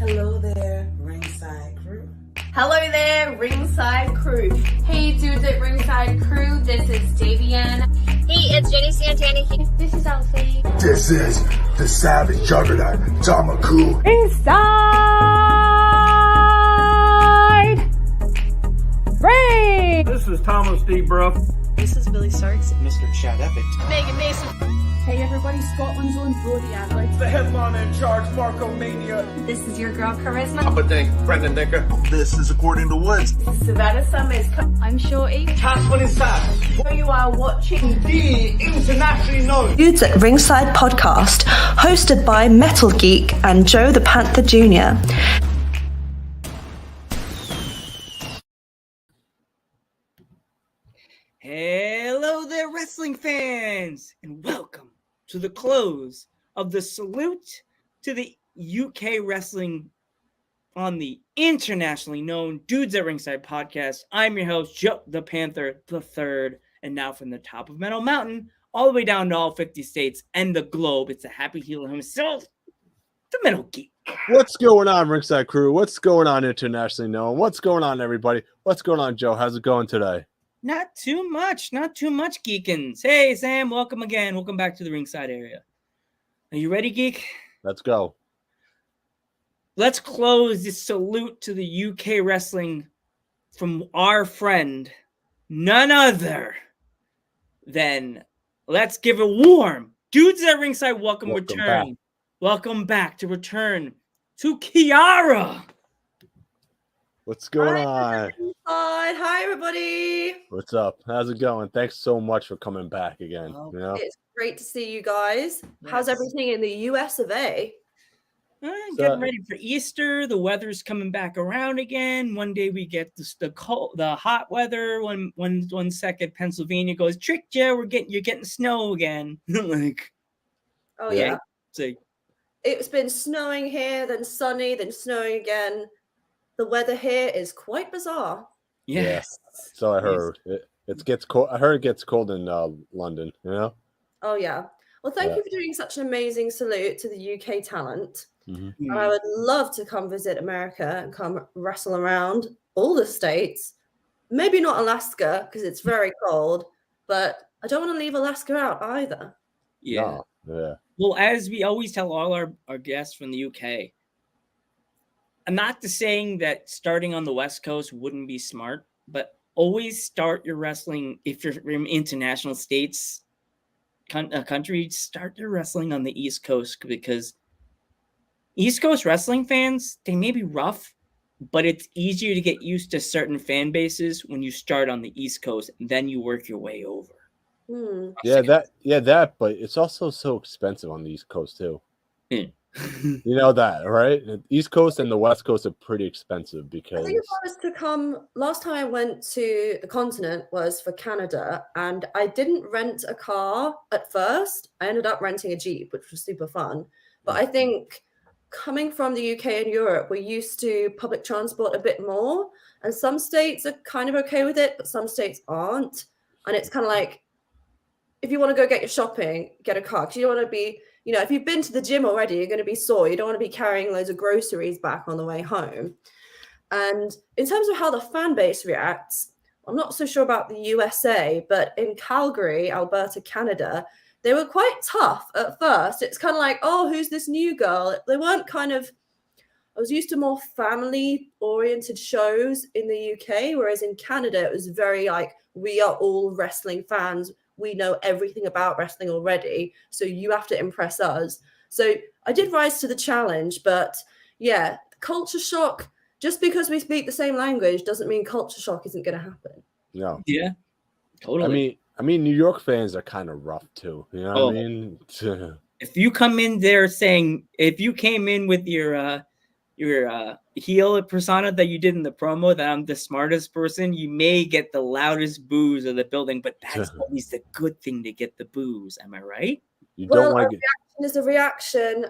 Hello there, Ringside Crew. Hello there, Ringside Crew. Hey dudes at Ringside Crew, this is Davian. Hey, it's Jenny Santana here. This is Elsie. This is the Savage Juggernaut, Tamaku. Inside Ring! This is Thomas D. Bruff. This is Billy Starks. Mr. Chad Epic. Megan Mason. Hey everybody, Scotland's own Brody Adler. The headliner in charge, Marco Mania. This is your girl Charisma. Papa Dink, Brendan Dicker. This is According to Woods. Savannah Summers. I'm Shorty. Casper Inside. You are watching The internationally known Dudes at Ringside podcast, hosted by Metal Geek and Joe the Panther Jr. Hello there, wrestling fans, and welcome to the close of the Salute to the UK Wrestling on the internationally known Dudes at Ringside podcast. I'm your host, Joe the Panther the Third, and now from the top of Metal Mountain, all the way down to all 50 states and the globe, it's a happy healer himself, the Metal Geek. What's going on, Ringside Crew? What's going on, internationally known? What's going on, everybody? What's going on, Joe? How's it going today? Not too much, geekins. Hey, Sam, welcome again. Welcome back to the ringside area. Are you ready, Geek? Let's go. Let's close this salute to the UK wrestling from our friend, none other than, let's give a warm Dudes at Ringside welcome return. Back. Welcome back to return to Kiara. What's going on? Hi, everybody. What's up? How's it going? Thanks so much for coming back again. It's great to see you guys. Yes. How's everything in the US of A? Getting ready for Easter. The weather's coming back around again. One day we get the hot weather. One second Pennsylvania goes, tricked you. You're getting snow again. Oh yeah. It's been snowing here, then sunny, then snowing again. The weather here is quite bizarre. Yes. Yeah, so I heard. It gets cold. I heard it gets cold in London, you know? Oh, yeah. Well, thank you for doing such an amazing salute to the UK talent. Mm-hmm. And I would love to come visit America and come wrestle around all the states. Maybe not Alaska, because it's very cold, but I don't want to leave Alaska out either. Yeah. No. Yeah. Well, as we always tell all our guests from the UK, I'm not saying that starting on the West Coast wouldn't be smart, but always start your wrestling, if you're in international states, country, start your wrestling on the East Coast, because East Coast wrestling fans, they may be rough, but it's easier to get used to certain fan bases when you start on the East Coast, and then you work your way over. Yeah, that, but it's also so expensive on the East Coast too. Mm. You know that, right? The East Coast and the West Coast are pretty expensive because I think if I was to come, last time I went to the continent was for Canada, and I didn't rent a car at first. I ended up renting a Jeep, which was super fun. But I think coming from the UK and Europe, we're used to public transport a bit more, and some states are kind of okay with it, but some states aren't. And it's kind of like, if you want to go get your shopping, get a car, because you don't want to be, you know, if you've been to the gym already, you're going to be sore. You don't want to be carrying loads of groceries back on the way home. And in terms of how the fan base reacts, I'm not so sure about the USA, but in Calgary, Alberta, Canada, they were quite tough at first. It's kind of like, oh, who's this new girl? They weren't kind of, I was used to more family-oriented shows in the UK, whereas in Canada, it was very like, we are all wrestling fans. We know everything about wrestling already, so you have to impress us. So I did rise to the challenge, but yeah, culture shock, just because we speak the same language doesn't mean culture shock isn't going to happen. No. Yeah, totally. I mean, New York fans are kind of rough too. You know what I mean? If you come in there saying, if you came in with your heel persona that you did in the promo, that I'm the smartest person, you may get the loudest boos of the building, but that's always the good thing to get the boos. Am I right? You don't want a reaction is a reaction.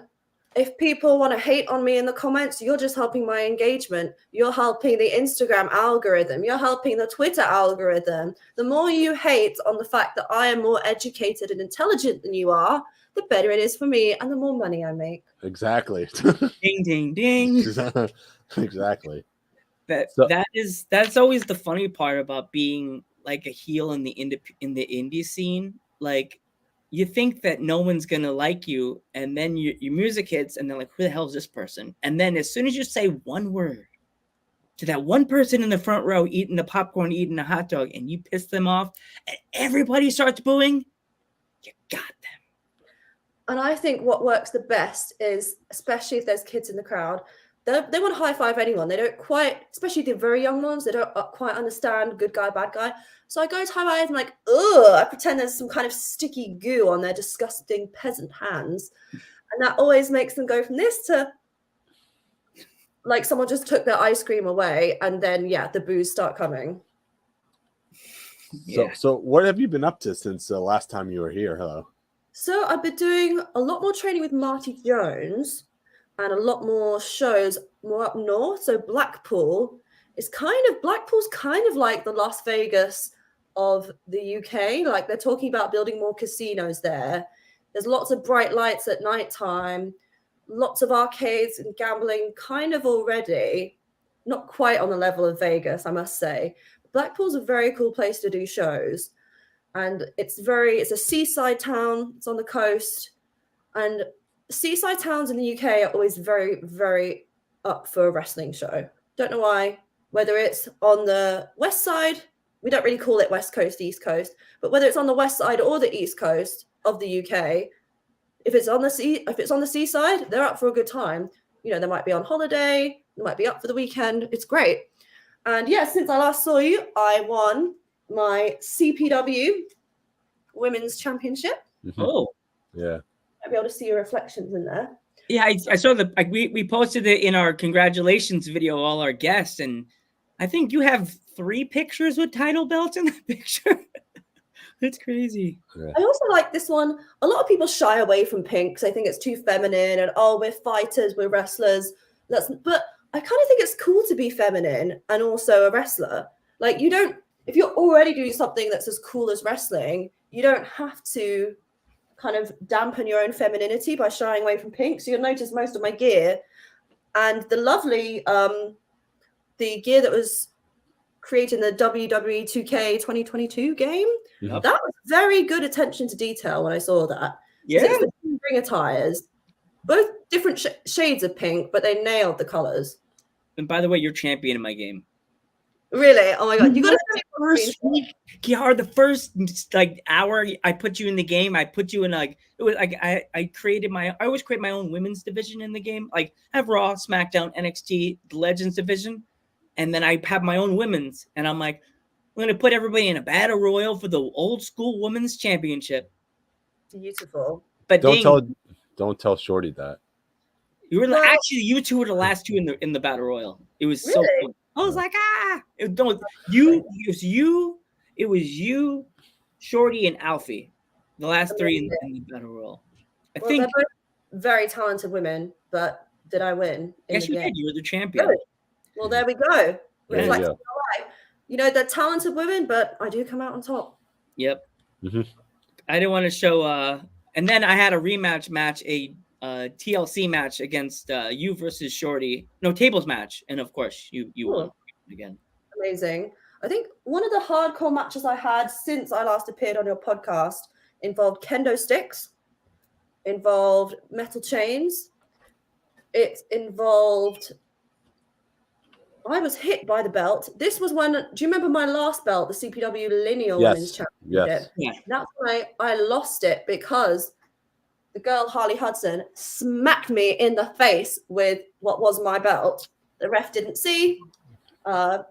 If people want to hate on me in the comments, you're just helping my engagement. You're helping the Instagram algorithm. You're helping the Twitter algorithm. The more you hate on the fact that I am more educated and intelligent than you are, the better it is for me and the more money I make. Exactly. Ding, ding, ding. Exactly. That's always the funny part about being like a heel in the indie scene. Like, you think that no one's gonna like you, and then your music hits, and they're like, "Who the hell is this person?" And then as soon as you say one word to that one person in the front row eating the popcorn, eating a hot dog, and you piss them off, and everybody starts booing, you got them. And I think what works the best is, especially if there's kids in the crowd, they want to high five anyone. They don't quite, especially the very young ones, they don't quite understand good guy, bad guy. So I go to high five and I'm like, ugh, I pretend there's some kind of sticky goo on their disgusting peasant hands. And that always makes them go from this to like someone just took their ice cream away, and then the boos start coming. So what have you been up to since the last time you were here? Hello. So I've been doing a lot more training with Marty Jones and a lot more shows more up north. So Blackpool's kind of like the Las Vegas of the UK. Like, they're talking about building more casinos there. There's lots of bright lights at nighttime. Lots of arcades and gambling kind of already, not quite on the level of Vegas, I must say. Blackpool's a very cool place to do shows. And it's a seaside town. It's on the coast. And seaside towns in the UK are always very, very up for a wrestling show. Don't know why. Whether it's on the west side, we don't really call it West Coast, East Coast, but whether it's on the west side or the east coast of the UK, if it's on the seaside, they're up for a good time. You know, they might be on holiday, they might be up for the weekend. It's great. And since I last saw you, I won my CPW Women's Championship. Mm-hmm. Oh, yeah. I'll be able to see your reflections in there. Yeah, I saw we posted it in our congratulations video, all our guests, and I think you have 3 pictures with title belts in that picture. That's crazy. Yeah. I also like this one. A lot of people shy away from pink because they think it's too feminine and, we're fighters, we're wrestlers. But I kind of think it's cool to be feminine and also a wrestler. Like, if you're already doing something that's as cool as wrestling, you don't have to kind of dampen your own femininity by shying away from pink. So you'll notice most of my gear and the lovely, the gear that was created in the WWE 2K 2022 game. Yep. That was very good attention to detail when I saw that. Yeah. It's the ring attires, both different shades of pink, but they nailed the colors. And by the way, you're champion in my game. Really? Oh my god! You got to first week, Kiara. The first hour I put you in the game, I put you in it was like I always create my own women's division in the game. Like, I have Raw, SmackDown, NXT, the Legends division, and then I have my own women's. And I'm like, I'm gonna put everybody in a battle royal for the old school women's championship. Beautiful. But don't tell Shorty that. You two were the last two in the battle royal. It was really? So cool. I was like, it was you, Shorty, and Alfie, the last 3 in the battle royal. I think they're both very talented women, but did I win? Yes, you did. You were the champion. Good. Well, there we go. They're talented women, but I do come out on top. Yep. Mm-hmm. I didn't want to show. And then I had a rematch match, a TLC match against you versus Shorty. No, tables match, and of course you won again. Amazing. I think one of the hardcore matches I had since I last appeared on your podcast involved kendo sticks, involved metal chains. It involved. I was hit by the belt. This was when. Do you remember my last belt, the CPW Lineal Women's Championship? Yes. That's when I lost it because the girl Harley Hudson smacked me in the face with what was my belt. The ref didn't see. The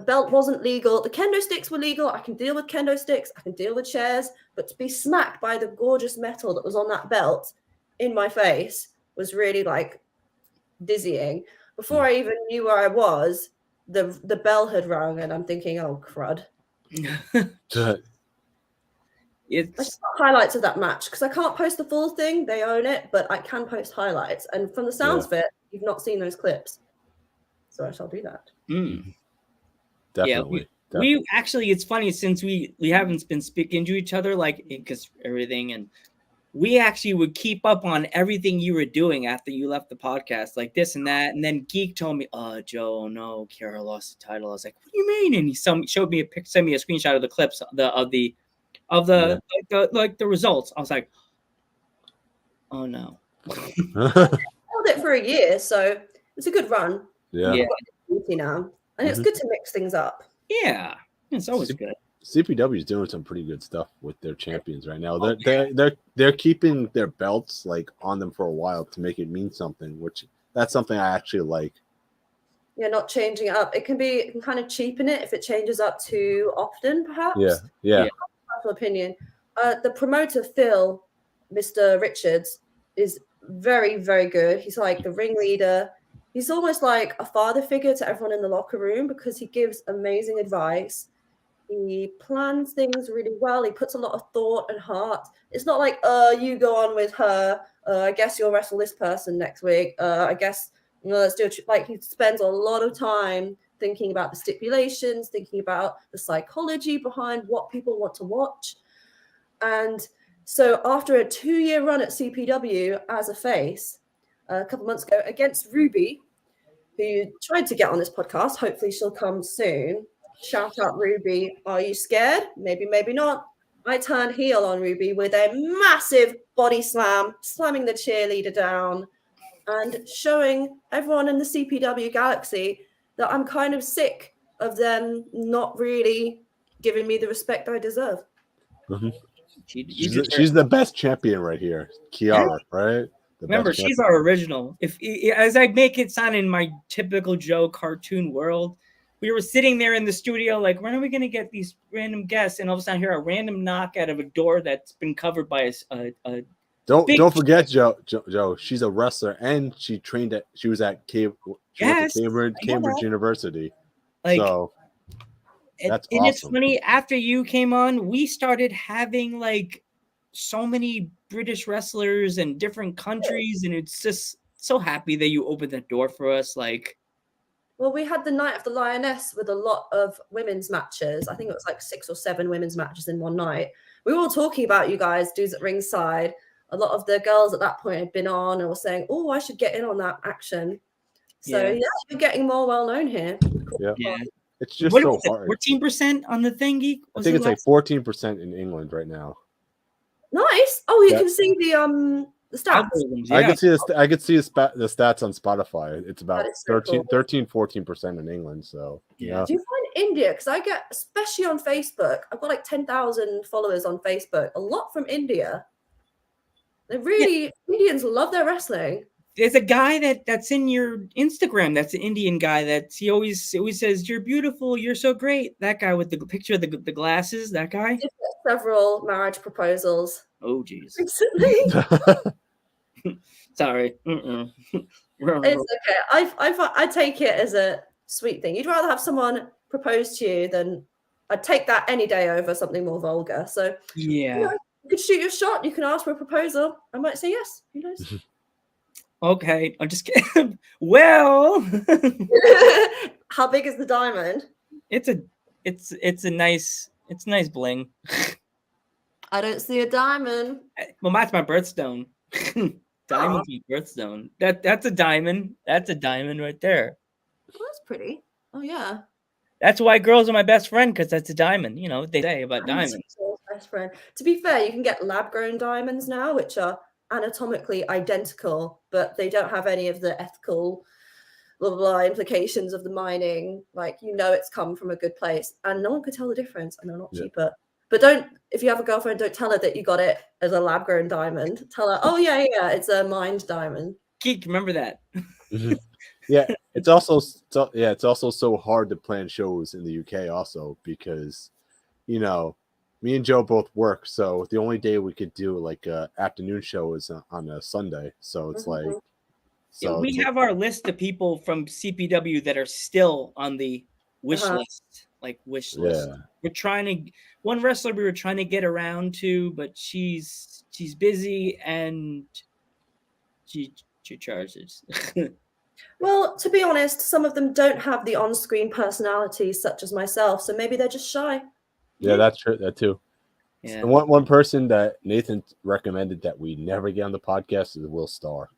belt wasn't legal. The kendo sticks were legal. I can deal with kendo sticks. I can deal with chairs. But to be smacked by the gorgeous metal that was on that belt in my face was really dizzying. Before I even knew where I was, the bell had rung, and I'm thinking, oh crud. I just got highlights of that match because I can't post the full thing. They own it, but I can post highlights. And from the sounds of it, you've not seen those clips. So I shall do that. Definitely. Yeah, we actually, it's funny since we haven't been speaking to each other because everything, and we actually would keep up on everything you were doing after you left the podcast, like this and that. And then Geek told me, "Oh, Joe, no, Kiara lost the title." I was like, "What do you mean?" And he showed me sent me a screenshot of the clips of the results. I was like, "Oh no." Held it for a year, so it's a good run. Yeah. Now, and it's good to mix things up. Yeah, it's always good. CPW is doing some pretty good stuff with their champions right now. They're keeping their belts like on them for a while to make it mean something, which that's something I actually like. Yeah, not changing it up. It can kind of cheapen it if it changes up too often, perhaps. Yeah. Personal opinion. The promoter Phil, Mr. Richards, is very, very good. He's like the ringleader. He's almost like a father figure to everyone in the locker room because he gives amazing advice. He plans things really well. He puts a lot of thought and heart. It's not like, you go on with her. I guess you'll wrestle this person next week. I guess, let's do it. Like, he spends a lot of time thinking about the stipulations, thinking about the psychology behind what people want to watch. And so after a 2-year run at CPW as a face, a couple months ago against Ruby, who tried to get on this podcast, hopefully she'll come soon. Shout out Ruby. Are you scared? Maybe, maybe not. I turned heel on Ruby with a massive body slam, slamming the cheerleader down and showing everyone in the CPW galaxy that I'm kind of sick of them not really giving me the respect I deserve. Mm-hmm. She's the best champion right here. Kiara, right? Remember, she's our original. As I make it sound in my typical Joe cartoon world, we were sitting there in the studio like, when are we going to get these random guests? And all of a sudden, hear a random knock out of a door that's been covered by a Don't forget, Joe. She's a wrestler, and she was at Cambridge University. Like, so that's and awesome. It's funny. After you came on, we started having like so many British wrestlers in different countries, and it's just so happy that you opened the door for us. Like. Well, we had the Night of the Lioness with a lot of women's matches. I think it was like 6 or 7 women's matches in one night. We were all talking about you guys, dudes at ringside. A lot of the girls at that point had been on and were saying, "Oh, I should get in on that action." So yeah, you're getting more well known here. Yeah. It's just so hard. 14% on the thingy. I think it's like 14% in England right now. Nice. Oh, you can see the stats. I could see the stats on Spotify. It's about 13-14% in England. So yeah. Do you find India? Because I get, especially on Facebook, I've got like 10,000 followers on Facebook. A lot from India. They really Indians love their wrestling. There's a guy that's in your Instagram. That's an Indian guy he always says, "You're beautiful. You're so great." That guy with the picture of the glasses. That guy. Several marriage proposals. Oh, geez. Recently. Sorry. It's okay. I take it as a sweet thing. You'd rather have someone propose to you than I'd take that any day over something more vulgar. So yeah, you could shoot your shot. You can ask for a proposal. I might say yes. Who knows? Okay, I'm just kidding. Well, how big is the diamond? It's a nice bling. I don't see a diamond. Well, that's my birthstone. Diamond's my birthstone. That's a diamond. That's a diamond right there. Oh, that's pretty. Oh yeah. That's why girls are my best friend, because that's a diamond. You know what they say about diamonds. Best friend. To be fair, you can get lab-grown diamonds now, which are anatomically identical, but they don't have any of the ethical blah, blah, blah implications of the mining. Like, it's come from a good place, and no one could tell the difference, and they're not cheaper. But if you have a girlfriend, don't tell her that you got it as a lab-grown diamond. Tell her, oh yeah, it's a mined diamond. Geek, remember that. Yeah, it's also so hard to plan shows in the UK also because, me and Joe both work, so the only day we could do like a afternoon show is on a Sunday. So it's like, we have our list of people from CPW that are still on the wish list, like wish list. We're trying to one wrestler we were trying to get around to, but she's busy and she charges. Well, to be honest, some of them don't have the on-screen personalities such as myself, so maybe they're just shy. Yeah, that's true. That too. Yeah. And one person that Nathan recommended that we never get on the podcast is Will Starr.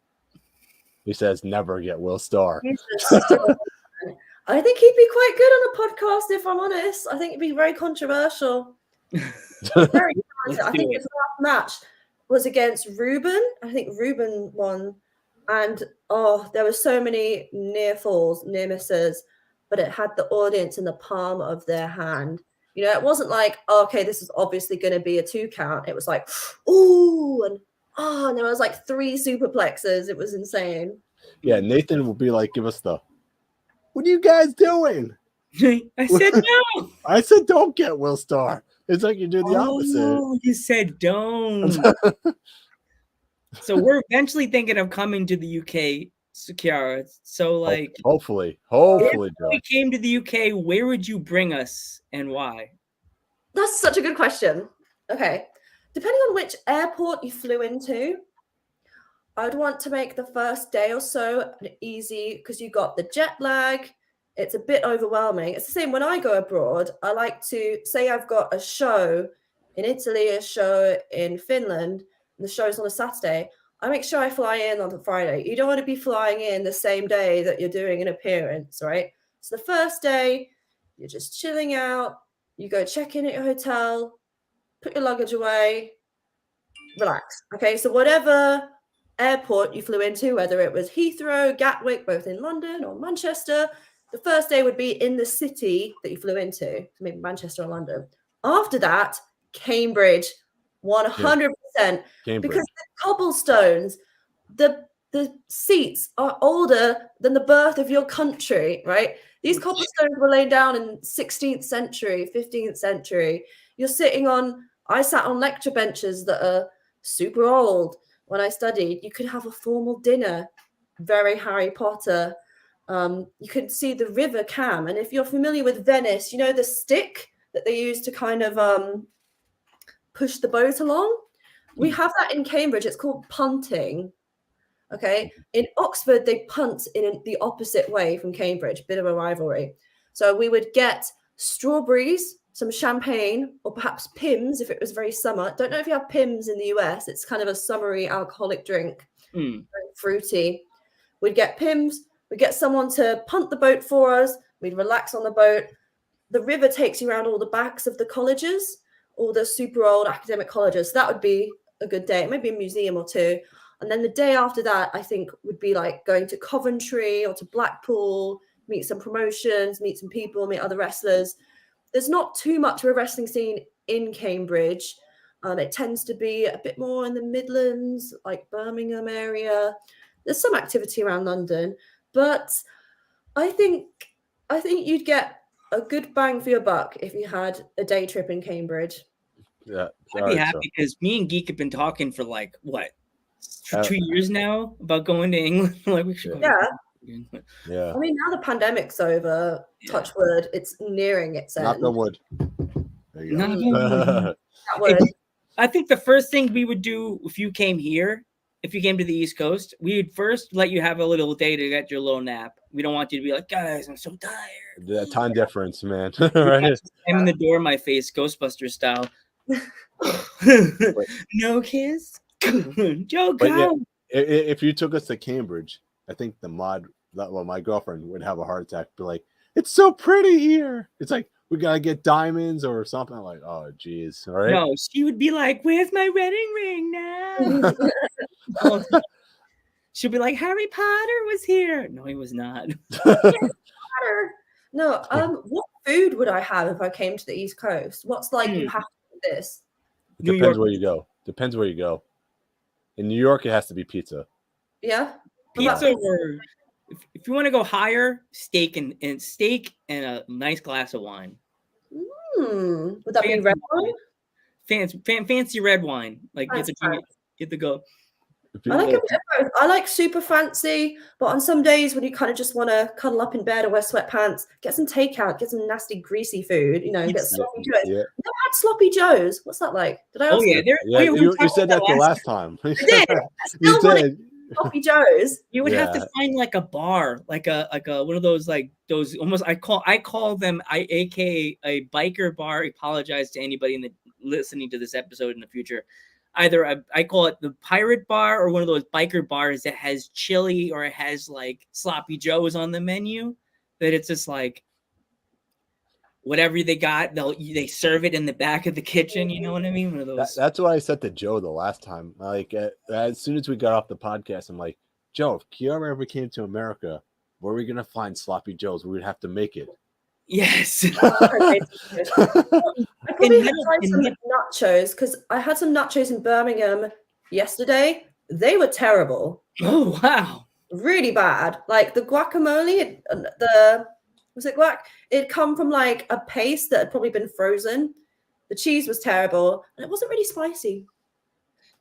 He says never get Will Starr. I think he'd be quite good on a podcast, if I'm honest. I think it'd be very controversial. Very talented. I think his last match was against Ruben. I think Ruben won. And there were so many near falls, near misses, but it had the audience in the palm of their hand. You know, it wasn't like, okay, this is obviously going to be a 2 count. It was like, ooh, and there was like 3 superplexes. It was insane. Yeah, Nathan will be like, give us the, what are you guys doing? I said no. I said don't get Will Starr. It's like you do the opposite. Oh, you said don't. So we're eventually thinking of coming to the UK, Kiara. So like, hopefully, if we came to the UK, where would you bring us and why? That's such a good question. Okay, depending on which airport you flew into, I'd want to make the first day or so easy because you got the jet lag. It's a bit overwhelming. It's the same when I go abroad. I like to say I've got a show in Italy, a show in Finland, and the show's on a Saturday. I make sure I fly in on the Friday. You don't want to be flying in the same day that you're doing an appearance, right? So the first day, you're just chilling out. You go check in at your hotel, put your luggage away, relax. Okay, so whatever airport you flew into, whether it was Heathrow, Gatwick, both in London or Manchester, the first day would be in the city that you flew into, maybe Manchester or London. After that, Cambridge, 100%. Cambridge. Because the cobblestones, the seats are older than the birth of your country, right? These cobblestones were laid down in 16th century, 15th century. You're sitting on, I sat on lecture benches that are super old. When I studied, you could have a formal dinner, very Harry Potter. You could see the River Cam. And if you're familiar with Venice, you know the stick that they use to kind of push the boat along? We have that in Cambridge. It's called punting. Okay. In Oxford, they punt in the opposite way from Cambridge, bit of a rivalry. So we would get strawberries, some champagne, or perhaps Pimm's if it was very summer. Don't know if you have Pimm's in the US. It's kind of a summery alcoholic drink, very fruity. We'd get Pimm's. We'd get someone to punt the boat for us. We'd relax on the boat. The river takes you around all the backs of the colleges, all the super old academic colleges. So that would be a good day, maybe a museum or two. And then the day after that, I think would be like going to Coventry or to Blackpool, meet some promotions, meet some people, meet other wrestlers. There's not too much of a wrestling scene in Cambridge. It tends to be a bit more in the Midlands, like Birmingham area. There's some activity around London, but I think you'd get a good bang for your buck if you had a day trip in Cambridge. Yeah, I'd be happy because me and Geek have been talking for like what, for 2 years now about going to England. Like we should go. Yeah. I mean, now the pandemic's over. Touch wood, it's nearing its end. Knock on wood. There you go. I think the first thing we would do if you came here, if you came to the East Coast, we would first let you have a little day to get your little nap. We don't want you to be like, guys, I'm so tired. The time difference, man. Right? I'm in the door, my face, Ghostbuster style. No kiss. Joe, go. Yeah, if you took us to Cambridge, I think my girlfriend would have a heart attack. Be like, it's so pretty here. It's like we gotta get diamonds or something. I'm like, oh geez, all right. No, she would be like, where's my wedding ring now? She'll be like, Harry Potter was here. No, he was not. No, what food would I have if I came to the East Coast? What's like you have to do this? Depends where you go. In New York, it has to be pizza. Yeah, pizza. Or if you want to go higher, steak and a nice glass of wine. Would that be red wine? Fancy red wine. Like get the go. I like a bit of both. I like super fancy, but on some days when you kind of just want to cuddle up in bed or wear sweatpants, get some takeout, get some nasty greasy food, get sloppy joes. Yeah. Never had sloppy joes. What's that like? Did I? You said that the last time. I did. I still did. Sloppy joes. You would have to find like a bar, like a one of those like those almost I call them aka a biker bar. I apologize to anybody in the listening to this episode in the future, either I call it the pirate bar or one of those biker bars that has chili or it has like sloppy joes on the menu, that it's just like whatever they got, they serve it in the back of the kitchen. You know what I mean? One of those. That's what I said to Joe the last time. Like as soon as we got off the podcast, I'm like, Joe, if Kiara ever came to America, where are we gonna find sloppy joes? We would have to make it. Yes. I probably had tried some nachos because I had some nachos in Birmingham yesterday. They were terrible. Oh wow. Really bad. Like the guacamole, was it guac? It'd come from like a paste that had probably been frozen. The cheese was terrible and it wasn't really spicy.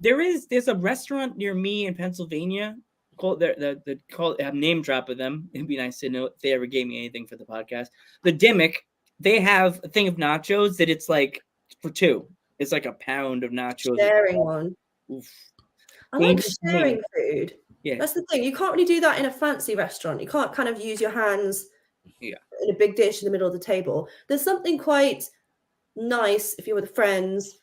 There's a restaurant near me in Pennsylvania called I'm name dropping them. It'd be nice to know if they ever gave me anything for the podcast. The Dimmick, they have a thing of nachos that it's like for two. It's like a pound of nachos. Sharing one. Oof. I like sharing food. Yeah. That's the thing. You can't really do that in a fancy restaurant. You can't kind of use your hands in a big dish in the middle of the table. There's something quite nice if you're with friends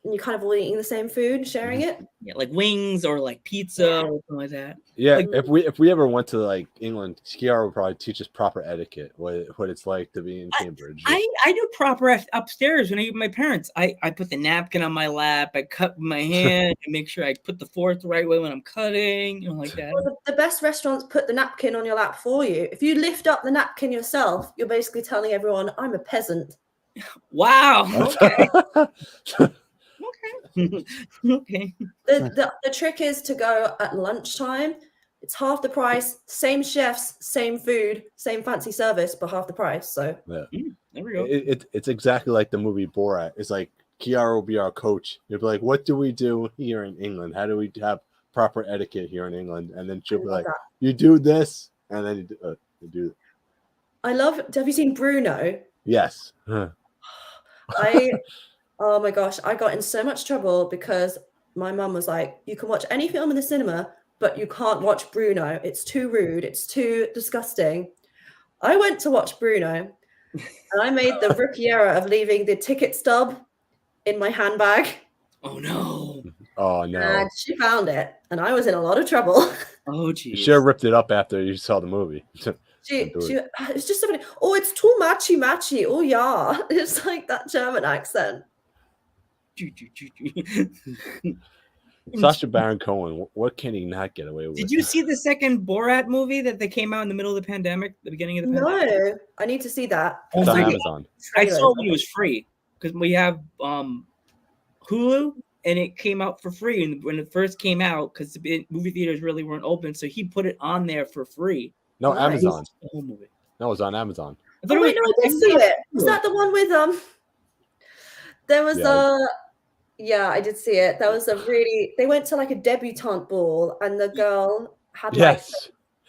and you're kind of all eating the same food, sharing it. Yeah, like wings or like pizza or something like that. Yeah, like, if we ever went to like England, Kiara would probably teach us proper etiquette, what it's like to be in Cambridge. I do proper upstairs when I eat with my parents. I put the napkin on my lap, I cut with my hand, and make sure I put the fork the right way when I'm cutting, like that. Well, the best restaurants put the napkin on your lap for you. If you lift up the napkin yourself, you're basically telling everyone, I'm a peasant. Wow. Okay. Okay. The trick is to go at lunchtime. It's half the price, same chefs, same food, same fancy service, but half the price. So yeah. There we go. It's exactly like the movie Borat. It's like Kiara will be our coach. You'll be like, what do we do here in England? How do we have proper etiquette here in England? And then she'll be like, you do this, and then you do. Have you seen Bruno? Yes. Oh my gosh, I got in so much trouble because my mum was like, you can watch any film in the cinema, but you can't watch Bruno. It's too rude. It's too disgusting. I went to watch Bruno and I made the rookie error of leaving the ticket stub in my handbag. Oh no. Oh no. And she found it and I was in a lot of trouble. Oh geez. You should have ripped it up after you saw the movie. It's just something. Oh, it's too matchy. Oh yeah. It's like that German accent. Sacha Baron Cohen, what can he not get away with? Did you see the second Borat movie that they came out in the middle of the pandemic, the beginning of the pandemic? No, I need to see that. It's on Amazon. I saw it when it was free because we have Hulu and it came out for free. And when it first came out, because the movie theaters really weren't open, so he put it on there for free. No, Amazon. The whole movie. No, it was on Amazon. Oh, wait, no, I did see it. Was that the one with There was Yeah, I did see it. That was they went to like a debutante ball and the girl had like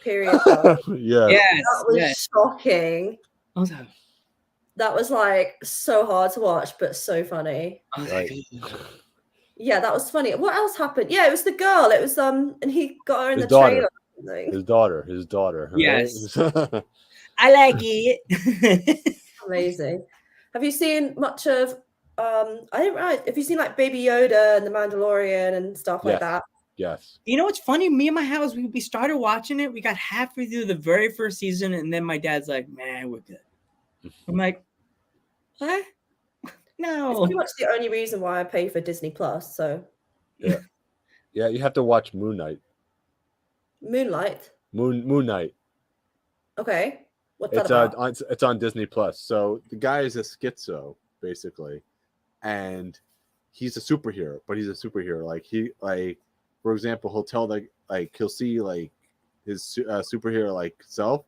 period. Yeah. That was shocking. That was like so hard to watch, but so funny. Right. Yeah, that was funny. What else happened? Yeah, it was the girl. It was and he got her in the trailer. His daughter. Yes. I like it. Amazing. Have you seen much of I didn't realize. Have you seen like Baby Yoda and The Mandalorian and stuff like that? Yes. You know what's funny? Me and my house, we started watching it. We got halfway through the very first season, and then my dad's like, "Man, we're good." I'm like, "What? No." It's pretty much the only reason why I pay for Disney Plus. So. Yeah. Yeah, you have to watch Moon Knight. Moonlight. Moon Knight. Okay. What's that about? It's on Disney Plus. So the guy is a schizo, basically. And he's a superhero, but he's a superhero. For example, he'll tell he'll see like his superhero self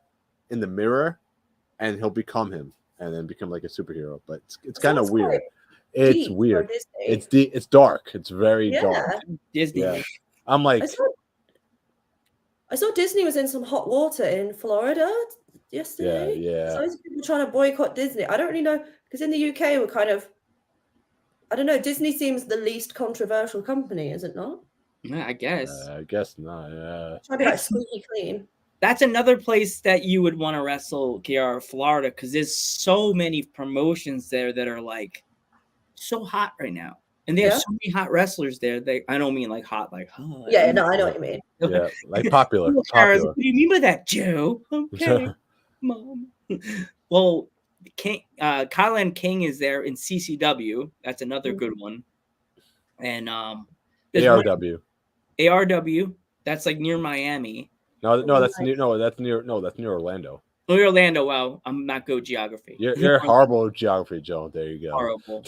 in the mirror, and he'll become him, and then become like a superhero. But it's kind of weird. It's weird. It's dark. It's very dark. Disney. Yeah. I'm like, I saw Disney was in some hot water in Florida yesterday. Yeah. So there's people trying to boycott Disney. I don't really know because in the UK we're kind of. I don't know. Disney seems the least controversial company, is it not? Yeah, I guess. I guess not. Yeah. Trying to be like squeaky clean. That's another place that you would want to wrestle, Kiara, Florida, because there's so many promotions there that are like so hot right now. And they have so many hot wrestlers there. I don't mean like hot, like yeah, no, I know what you mean. Yeah, like popular. What do you mean by that, Joe? Okay, Mom. Well, Kylan King is there in CCW. That's another good one. And ARW. ARW. That's like near Miami. No, that's near Orlando. Oh, Orlando. Wow, I'm not good geography. You're horrible at geography, Joe. There you go. Horrible.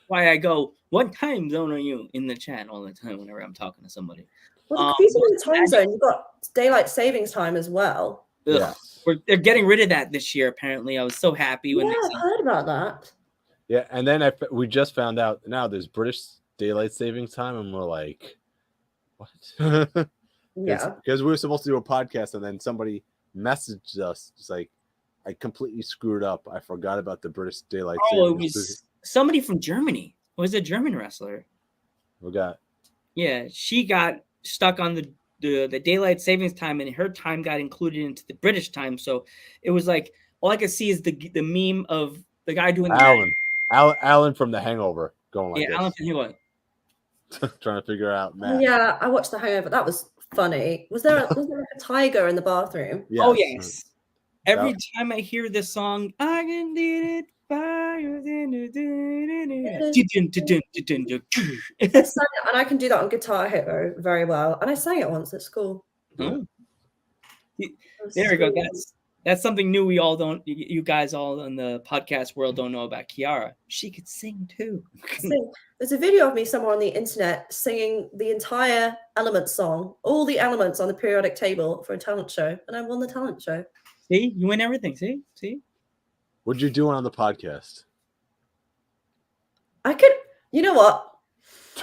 Why I go, what time zone are you in the chat all the time whenever I'm talking to somebody? Well, the confusing with the time zone, you've got daylight savings time as well. Yeah. They're getting rid of that this year, apparently. I was so happy when I've heard about that. Yeah, and then we just found out now there's British daylight savings time, and we're like, what? Yeah. Because we were supposed to do a podcast, and then somebody messaged us. It's like, I completely screwed up. I forgot about the British daylight savings. It was somebody from Germany. It was a German wrestler. Yeah, she got stuck on the daylight savings time, and her time got included into the British time. So it was like all I could see is the meme of the guy doing Alan from The Hangover going like this. Alan from Hangover. Trying to figure out Matt. Yeah, I watched The Hangover. That was funny. Was there like a tiger in the bathroom? Yes. Oh yes. Every time I hear this song, I can lead it by and I can do that on Guitar Hero very well. And I sang it once at school. Oh. There we go. That's something new you guys all in the podcast world don't know about Kiara. She could sing too. There's a video of me somewhere on the internet singing the entire Elements song, all the elements on the periodic table for a talent show, and I won the talent show. See, you win everything. See. What'd you do on the podcast? You know what?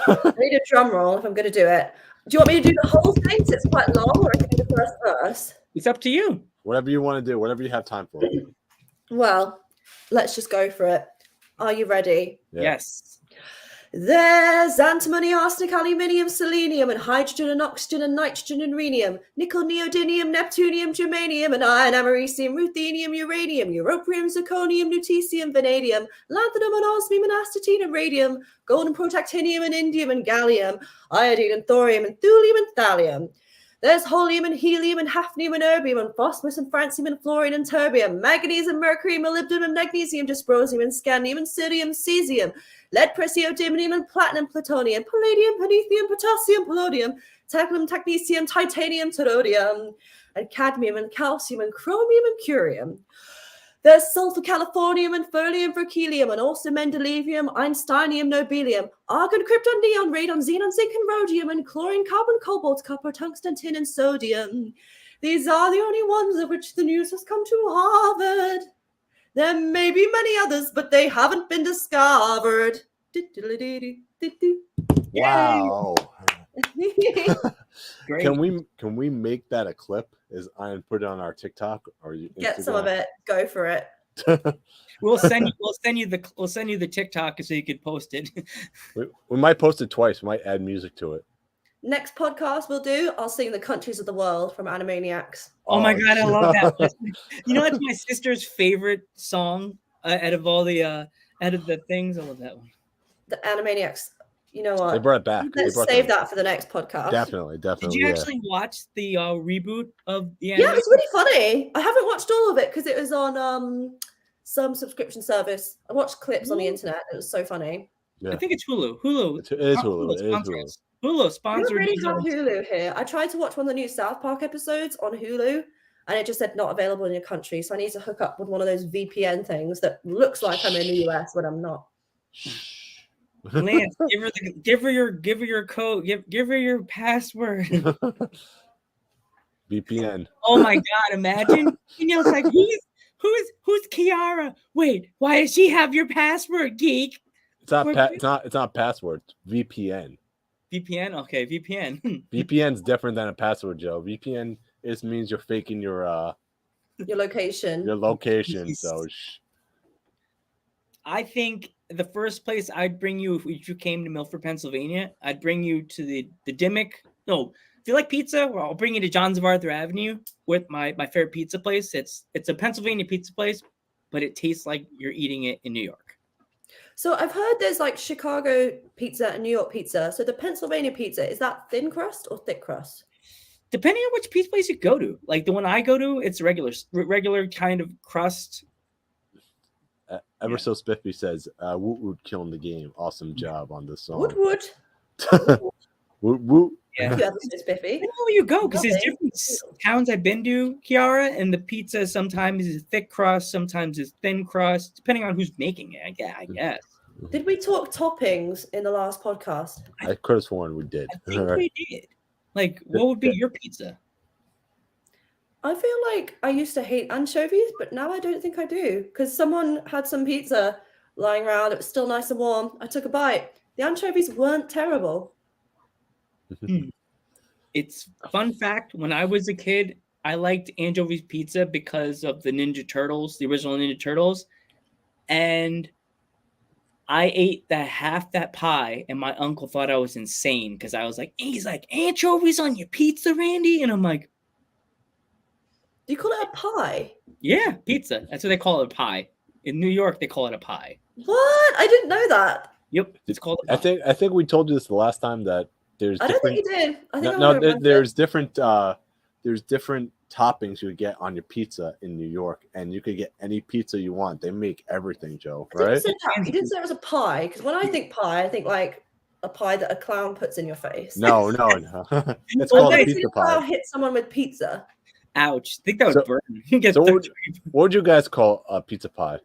I need a drum roll if I'm going to do it. Do you want me to do the whole thing? So it's quite long, or I can do the first verse? It's up to you. Whatever you want to do, whatever you have time for. Well, let's just go for it. Are you ready? Yeah. Yes. There's antimony, arsenic, aluminium, selenium, and hydrogen and oxygen and nitrogen and rhenium, nickel, neodymium, neptunium, germanium, and iron, americium, ruthenium, uranium, europium, zirconium, lutetium, vanadium, lanthanum, and osmium, and astatine, and radium, gold and protactinium, and indium, and gallium, iodine, and thorium, and thulium, and thallium. There's helium and helium and hafnium and erbium and phosphorus and francium and fluorine and terbium, manganese and mercury, molybdenum and magnesium, dysprosium and scandium and sodium, cesium, lead, praseodymium and platinum, plutonium, palladium, panethium, potassium, palladium, technetium, technetium, titanium, terodium, and cadmium and calcium and chromium and curium. There's sulfur, californium, and ferlium, berkelium, and also mendelevium, einsteinium, nobelium, argon, krypton, neon, radon, xenon, zinc, and rhodium, and chlorine, carbon, cobalt, copper, tungsten, tin, and sodium. These are the only ones of which the news has come to Harvard. There may be many others, but they haven't been discovered. Wow. Great. Can we make that a clip? And put it on our TikTok or get some of it. Go for it. We'll send you the TikTok so you could post it. We might post it twice. We might add music to it. Next podcast we'll do, I'll sing The Countries of the World from Animaniacs. Oh my God, I love that. You know, it's my sister's favorite song out of the things. I love that one. The Animaniacs. You know what? They brought it back. Let's save that for the next podcast. Definitely. Did you actually watch the reboot of the Animaniacs? Yeah, it was really funny. I haven't watched all of it because it was on some subscription service. I watched clips on the internet. It was so funny. Yeah. I think it's Hulu. Hulu. It is Hulu. Hulu sponsored. We don't really have Hulu here. I tried to watch one of the new South Park episodes on Hulu, and it just said not available in your country. So I need to hook up with one of those VPN things that looks like I'm in the US when I'm not. Lance, give her your code. Give her your password. VPN. Oh my God! Imagine. Danielle's like, who's Kiara? Wait, why does she have your password, geek? It's not password. It's VPN. VPN. Okay, VPN. VPN's different than a password, Joe. VPN means you're faking your location. Your location. So. I think the first place I'd bring you if you came to Milford, Pennsylvania, I'd bring you to the Dimmick. No, if you like pizza, well, I'll bring you to Johns of Arthur Avenue with my favorite pizza place. It's a Pennsylvania pizza place, but it tastes like you're eating it in New York. So I've heard there's like Chicago pizza and New York pizza. So the Pennsylvania pizza, is that thin crust or thick crust? Depending on which pizza place you go to. Like the one I go to, it's regular kind of crust. Ever So Spiffy says, Woot Woot killing the game. Awesome job on this song. Woot woot. Woot Woot. Yeah. Thank you, Ever So Spiffy. I know where you go because there's different towns I've been to, Kiara, and the pizza sometimes is thick crust, sometimes is thin crust, depending on who's making it. I guess. Did we talk toppings in the last podcast? I could have sworn we did. I think we did. Like, what would be your pizza? I feel like I used to hate anchovies, but now I don't think I do. Because someone had some pizza lying around. It was still nice and warm. I took a bite. The anchovies weren't terrible. It's fun fact. When I was a kid, I liked anchovies pizza because of the Ninja Turtles, the original Ninja Turtles. And I ate half that pie, and my uncle thought I was insane because I was like, he's like, anchovies on your pizza, Randy? And I'm like, do you call it a pie? Yeah, pizza. That's what they call it, a pie. In New York, they call it a pie. What? I didn't know that. Yep, it's called a pie. I think we told you this the last time that there's I don't think you did. I think there's different toppings you would get on your pizza in New York, and you could get any pizza you want. They make everything, Joe, right? You didn't say it was a pie, because when I think pie, I think like a pie that a clown puts in your face. No. It's called a pizza pie. Hit someone with pizza. Ouch. I think that would burn. What would you guys call a pizza pie?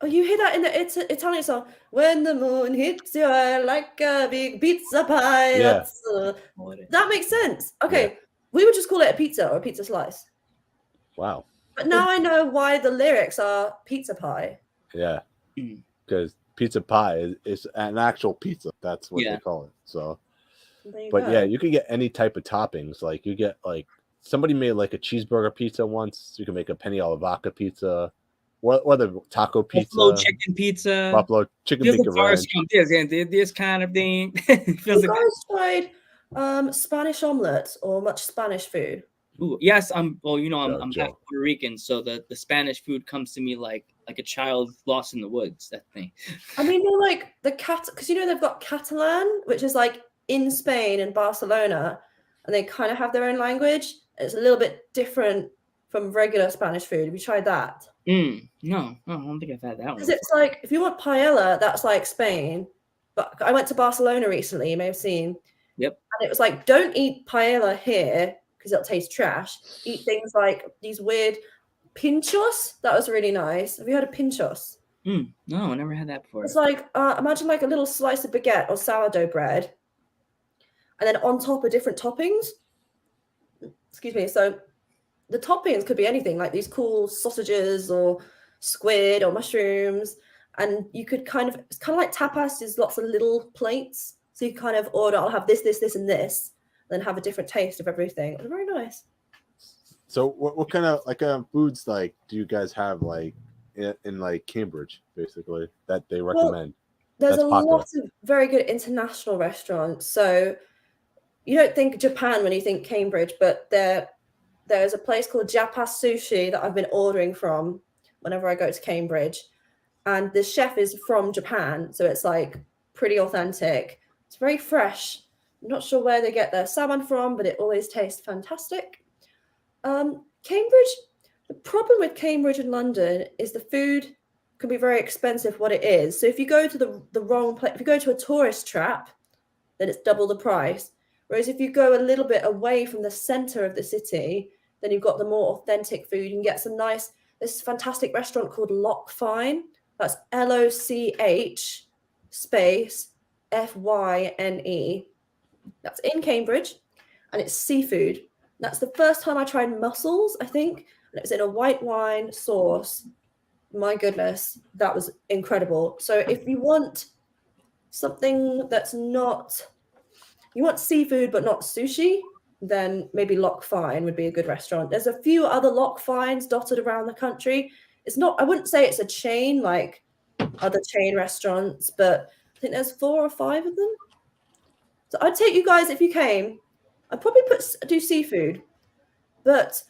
Oh, you hear that in the Italian song? When the moon hits your eye like a big pizza pie. Yeah. That makes sense. Okay, we would just call it a pizza or a pizza slice. Wow. But now I know why the lyrics are pizza pie. Yeah, because pizza pie is an actual pizza. That's what they call it. So, but yeah, you can get any type of toppings. Like you get like somebody made like a cheeseburger pizza once. You can make a penny alla vodka pizza. What other taco pizza? Buffalo chicken pizza. Buffalo chicken pizza. This kind of thing. You guys tried Spanish omelets or much Spanish food? Ooh, yes, I'm half Puerto Rican, so the Spanish food comes to me like a child lost in the woods. That thing. I mean, you're like the cat, because they've got Catalan, which is like in Spain and Barcelona, and they kind of have their own language. It's a little bit different from regular Spanish food. Have you tried that? No, I don't think I've had that one. Because it's like, if you want paella, that's like Spain. But I went to Barcelona recently, you may have seen. Yep. And it was like, don't eat paella here because it'll taste trash. Eat things like these weird pinchos. That was really nice. Have you heard of pinchos? No, I never had that before. It's like, imagine like a little slice of baguette or sourdough bread. And then on top are different toppings. Excuse me. So the toppings could be anything, like these cool sausages or squid or mushrooms. And you could it's kind of like tapas, is lots of little plates. So you kind of order, I'll have this, and this, and then have a different taste of everything. It's very nice. So what kind of foods like do you guys have like in like Cambridge, basically, that they recommend? There's a lot of very good international restaurants. So you don't think Japan when you think Cambridge, but there's a place called Japas Sushi that I've been ordering from whenever I go to Cambridge. And the chef is from Japan, so it's like pretty authentic. It's very fresh. I'm not sure where they get their salmon from, but it always tastes fantastic. Cambridge, the problem with Cambridge and London is the food can be very expensive what it is. So if you go to the wrong place, if you go to a tourist trap, then it's double the price. Whereas if you go a little bit away from the center of the city, then you've got the more authentic food. You can get this fantastic restaurant called Loch Fyne. That's LOCH space FYNE. That's in Cambridge, and it's seafood. That's the first time I tried mussels, I think, and it was in a white wine sauce. My goodness, that was incredible. So if you want something that's not, you want seafood but not sushi, then maybe Loch Fyne would be a good restaurant. There's a few other Loch Fynes dotted around the country. It's not, I wouldn't say it's a chain like other chain restaurants, but I think there's 4 or 5 of them. So I'd take you guys, if you came, I'd probably do seafood, but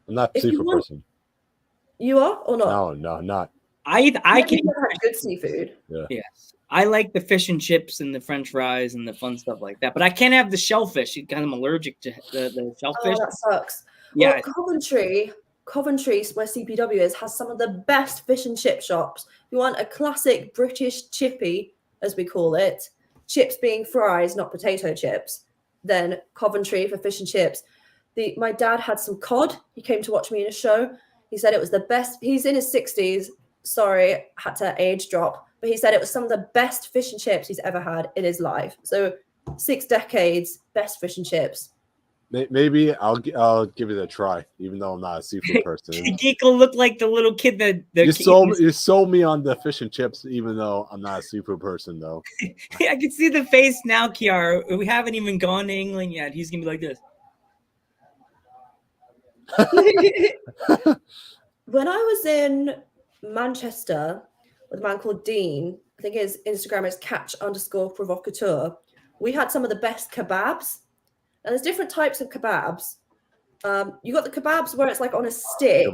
I'm not a seafood person. You are or not? No, not. I can never had good seafood. Yeah. Yes, I like the fish and chips and the French fries and the fun stuff like that. But I can't have the shellfish because I'm allergic to the shellfish. Oh, that sucks. Yeah. Well, Coventry, where CPW is, has some of the best fish and chip shops. If you want a classic British chippy, as we call it, chips being fries, not potato chips, then Coventry for fish and chips. My dad had some cod. He came to watch me in a show. He said it was the best. He's in his 60s. Sorry, had to age drop. But he said it was some of the best fish and chips he's ever had in his life. So 6 decades, best fish and chips. Maybe I'll give it a try, even though I'm not a seafood person. Geeko looked like the little kid that you sold me on the fish and chips, even though I'm not a seafood person, though. I can see the face now, Kiara. We haven't even gone to England yet. He's gonna be like this. When I was in Manchester with a man called Dean, I think his Instagram is catch_provocateur. We had some of the best kebabs. And there's different types of kebabs. You got the kebabs where it's like on a stick.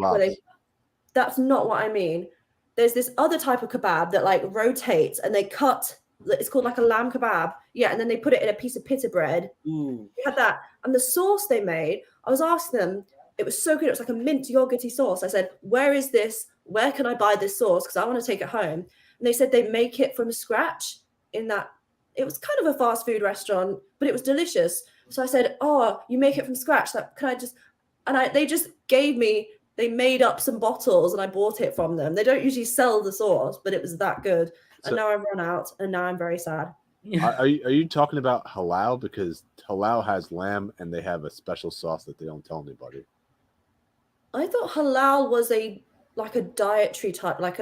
That's not what I mean. There's this other type of kebab that like rotates and they cut. It's called like a lamb kebab. Yeah, and then they put it in a piece of pita bread. Ooh. We had that. And the sauce they made, I was asking them, it was so good. It was like a mint yogurty sauce. I said, where is this? Where can I buy this sauce? Because I want to take it home. And they said they make it from scratch in that. It was kind of a fast food restaurant, but it was delicious. So I said, oh, you make it from scratch. Can I just, they just gave me, they made up some bottles and I bought it from them. They don't usually sell the sauce, but it was that good. And now I've run out and now I'm very sad. Are you talking about halal? Because halal has lamb and they have a special sauce that they don't tell anybody. I thought halal was like a dietary type, like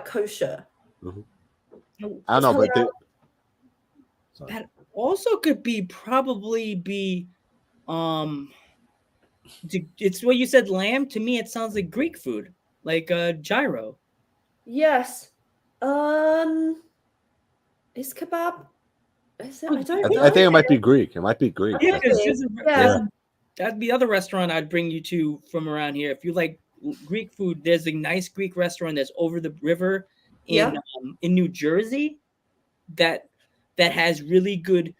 kosher. Mm-hmm. I don't know, but that also could probably be it's what you said, lamb. To me it sounds like Greek food, like gyro. Yes. Is kebab, is it? I don't know. I think it might be Greek. It might be Greek. Yeah, that'd be the other restaurant I'd bring you to from around here. If you like Greek food, there's a nice Greek restaurant that's over the river in New Jersey that has really good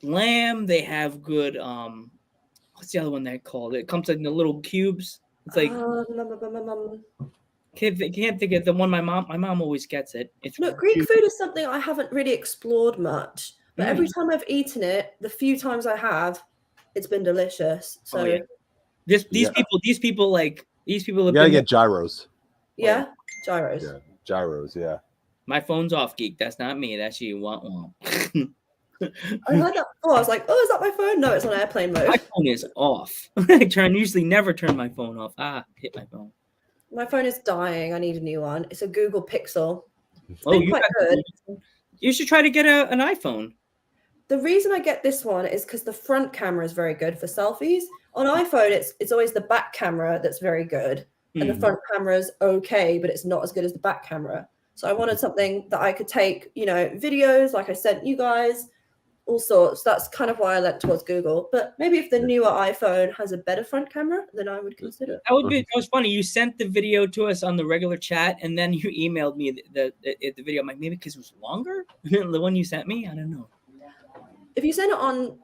lamb. They have good what's the other one they called? It comes in the little cubes. It's like can't think of the one. My mom always gets it. Greek food is something I haven't really explored much, but every time I've eaten it, the few times I have, it's been delicious. So these people have gotta get gyros. Yeah, gyros. Yeah, gyros. Yeah. My phone's off, geek. That's not me. That's you. Want. I heard that before. I was like, oh, is that my phone? No, it's on airplane mode. My phone is off. I usually never turn my phone off. Hit my phone. My phone is dying. I need a new one. It's a Google Pixel. Quite good. You should try to get an iPhone. The reason I get this one is because the front camera is very good for selfies. On iPhone, it's always the back camera that's very good. And the front camera is okay, but it's not as good as the back camera. So I wanted something that I could take, videos like I sent you guys, all sorts. That's kind of why I leant towards Google. But maybe if the newer iPhone has a better front camera, then I would consider it. That was funny. You sent the video to us on the regular chat, and then you emailed me the video. I'm like, maybe because it was longer than the one you sent me. I don't know. If you send it on,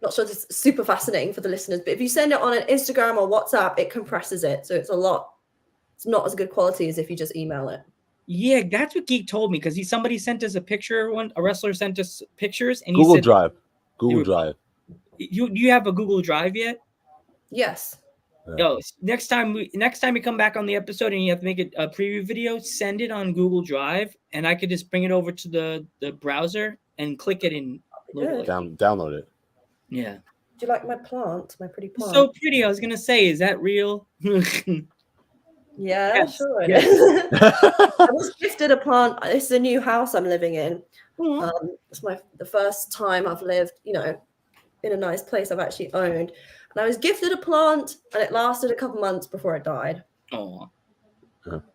not sure this is super fascinating for the listeners, but if you send it on an Instagram or WhatsApp, it compresses it. So it's not as good quality as if you just email it. Yeah, that's what Geek told me, because somebody sent us a picture. A wrestler sent us pictures, and Google said, Drive. Google Drive. Do you have a Google Drive yet? Yes. Yo, next time you come back on the episode and you have to make a preview video, send it on Google Drive, and I could just bring it over to the browser and click it and download it. Yeah. Do you like my plant? My pretty plant. So pretty. I was gonna say, is that real? Yeah, sure it is. I was gifted a plant. This is a new house I'm living in. It's the first time I've lived, in a nice place I've actually owned. And I was gifted a plant, and it lasted a couple months before it died. Oh,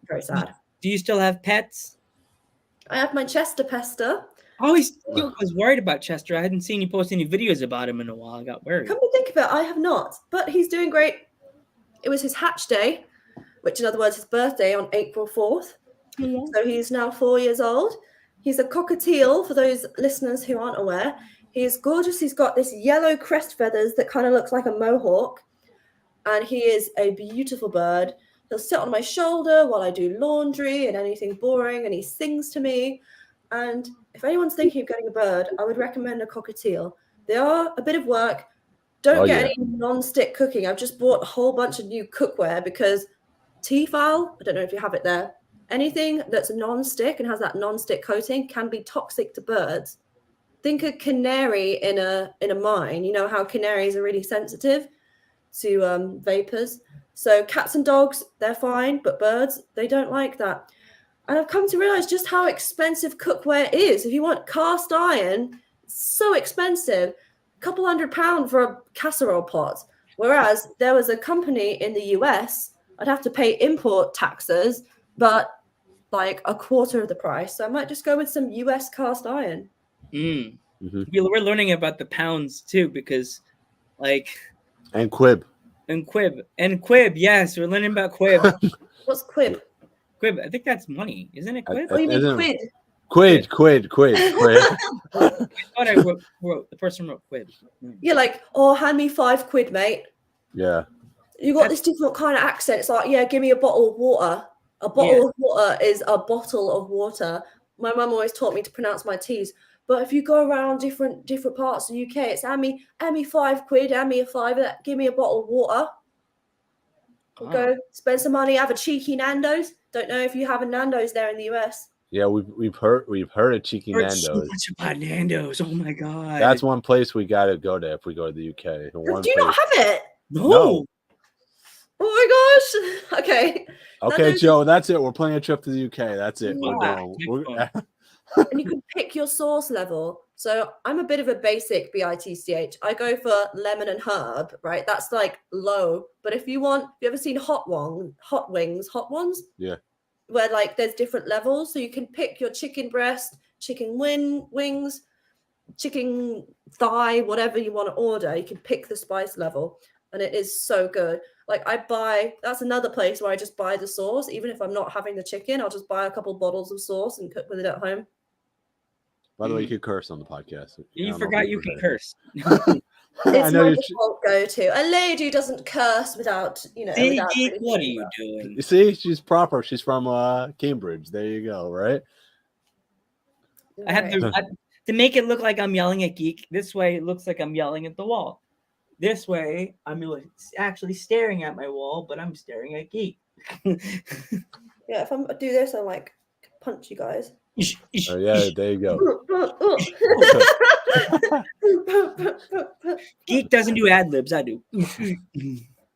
very sad. Do you still have pets? I have my Chester Pester. I was worried about Chester. I hadn't seen you post any videos about him in a while. I got worried. Come to think of it, I have not, but he's doing great. It was his hatch day. which in other words, his birthday on April 4th. Mm-hmm. So he's now 4 years old. He's a cockatiel, for those listeners who aren't aware. He's gorgeous. He's got this yellow crest feathers that kind of looks like a mohawk. And he is a beautiful bird. He'll sit on my shoulder while I do laundry and anything boring, and he sings to me. And if anyone's thinking of getting a bird, I would recommend a cockatiel. They are a bit of work. Don't get any non-stick cooking. I've just bought a whole bunch of new cookware because Tefal, I don't know if you have it there, anything that's non-stick and has that non-stick coating can be toxic to birds. Think a canary in a mine. You know how canaries are really sensitive to vapors. So cats and dogs, they're fine, but birds, they don't like that. And I've come to realize just how expensive cookware is. If you want cast iron, it's so expensive. A couple £100 for a casserole pot. Whereas there was a company in the US, I'd have to pay import taxes, but like a quarter of the price. So I might just go with some US cast iron. We're learning about the pounds too, because like and quib. Yes, we're learning about quib. What's quib? Quib, I think that's money, isn't it? Quib? Oh, you mean quid? Quid. I thought I wrote the person wrote quid. You're like, oh, hand me £5, mate. Yeah. You got this different kind of accent. It's like, yeah, give me a bottle of water. A bottle of water is a bottle of water. My mum always taught me to pronounce my T's. But if you go around different parts of the UK, it's hand me £5, hand me a fiver, give me a bottle of water. We'll go spend some money, have a cheeky Nando's. Don't know if you have a Nando's there in the US. Yeah, we've heard of cheeky Nando's. So much about Nando's. Oh my god. That's one place we gotta go to if we go to the UK. Do you not have it? No. Oh my gosh. Okay. Okay, Joe, that's it. We're planning a trip to the UK. That's it. We're going. And you can pick your sauce level. So I'm a bit of a basic BITCH. I go for lemon and herb, right? That's like low. But if you ever seen hot ones? Yeah. Where like there's different levels. So you can pick your chicken breast, chicken wings, chicken thigh, whatever you want to order. You can pick the spice level. And it is so good. Like that's another place where I just buy the sauce. Even if I'm not having the chicken, I'll just buy a couple bottles of sauce and cook with it at home. By the way, you can curse on the podcast. You forgot you can curse. It's my default go-to. A lady doesn't curse without, what are you doing? You see, she's proper. She's from Cambridge. There you go, right? I have to make it look like I'm yelling at Geek. This way, it looks like I'm yelling at the wall. This way, I'm actually staring at my wall, but I'm staring at Geek. Yeah, if I do this, I'm like punch you guys. Oh yeah, there you go. Geek doesn't do ad libs. I do.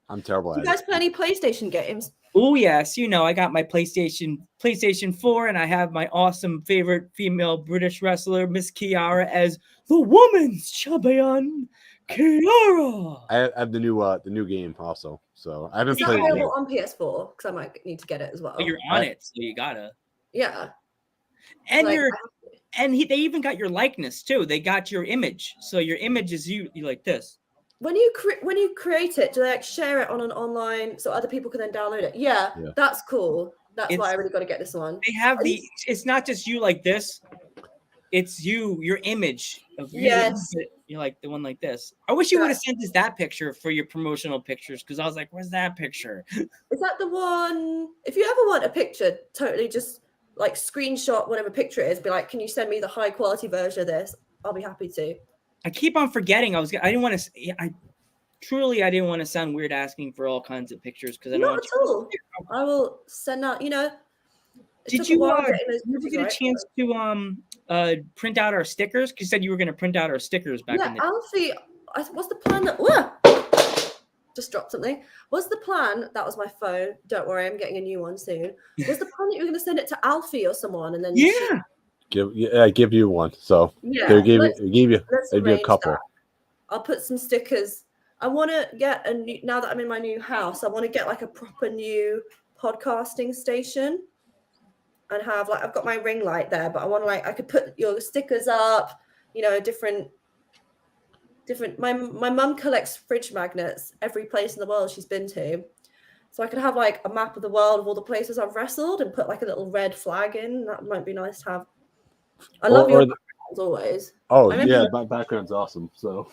I'm terrible at it. You guys play any PlayStation games? Oh yes, I got my PlayStation 4, and I have my awesome favorite female British wrestler, Miss Kiara, as the woman's champion. Kiara. I have the new game also, so I haven't Is that played it. available on PS4? Because I might need to get it as well. Oh, you're on it, so you gotta. Yeah. And they even got your likeness too. They got your image, so your image is you like this. When you create it, do they share it on an online so other people can then download it? Yeah. That's cool. That's why I really got to get this one. They have it's not just you like this. It's your image of you. Yes. You're like the one like this. I wish you would have sent us that picture for your promotional pictures, because I was like, where's that picture? Is that the one? If you ever want a picture, totally just like screenshot whatever picture it is. Be like, can you send me the high quality version of this? I'll be happy to. I keep on forgetting. I didn't want to sound weird asking for all kinds of pictures, because I don't want at all. I will send out. Did you get a chance to print out our stickers? Because you said you were going to print out our stickers back in the Alfie, what's the plan? Just dropped something. What's the plan? That was my phone. Don't worry, I'm getting a new one soon. Was the plan that you were going to send it to Alfie or someone, and then give you one? So they gave you a couple. That. I'll put some stickers. I want to get now that I'm in my new house, I want to get like a proper new podcasting station. And have I've got my ring light there, but I want to I could put your stickers up, different. My mum collects fridge magnets every place in the world she's been to, so I could have like a map of the world of all the places I've wrestled and put like a little red flag in. That might be nice to have. I love your backgrounds always. Oh yeah, my background's awesome. So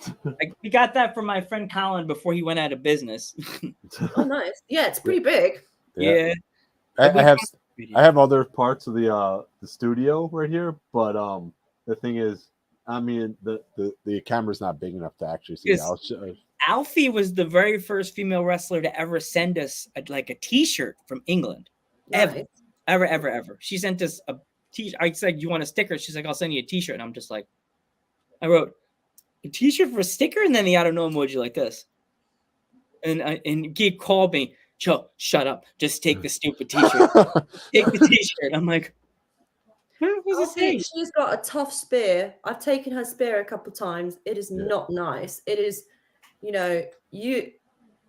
we got that from my friend Colin before he went out of business. Oh, nice. Yeah, it's pretty big. Yeah. I have other parts of the studio right here, but the thing is, I mean, the camera's not big enough to actually see. Alfie was the very first female wrestler to ever send us a T-shirt from England. Nice. Ever. She sent us a T-shirt. I said, "You want a sticker?" She's like, "I'll send you a T-shirt." And I'm just like, I wrote a T-shirt for a sticker, and then the I don't know emoji like this. And he called me, "Joe, shut up. Just take the stupid T-shirt. Take the T-shirt." I'm like, what was it saying? She's got a tough spear. I've taken her spear a couple times. It is not nice. It is, you're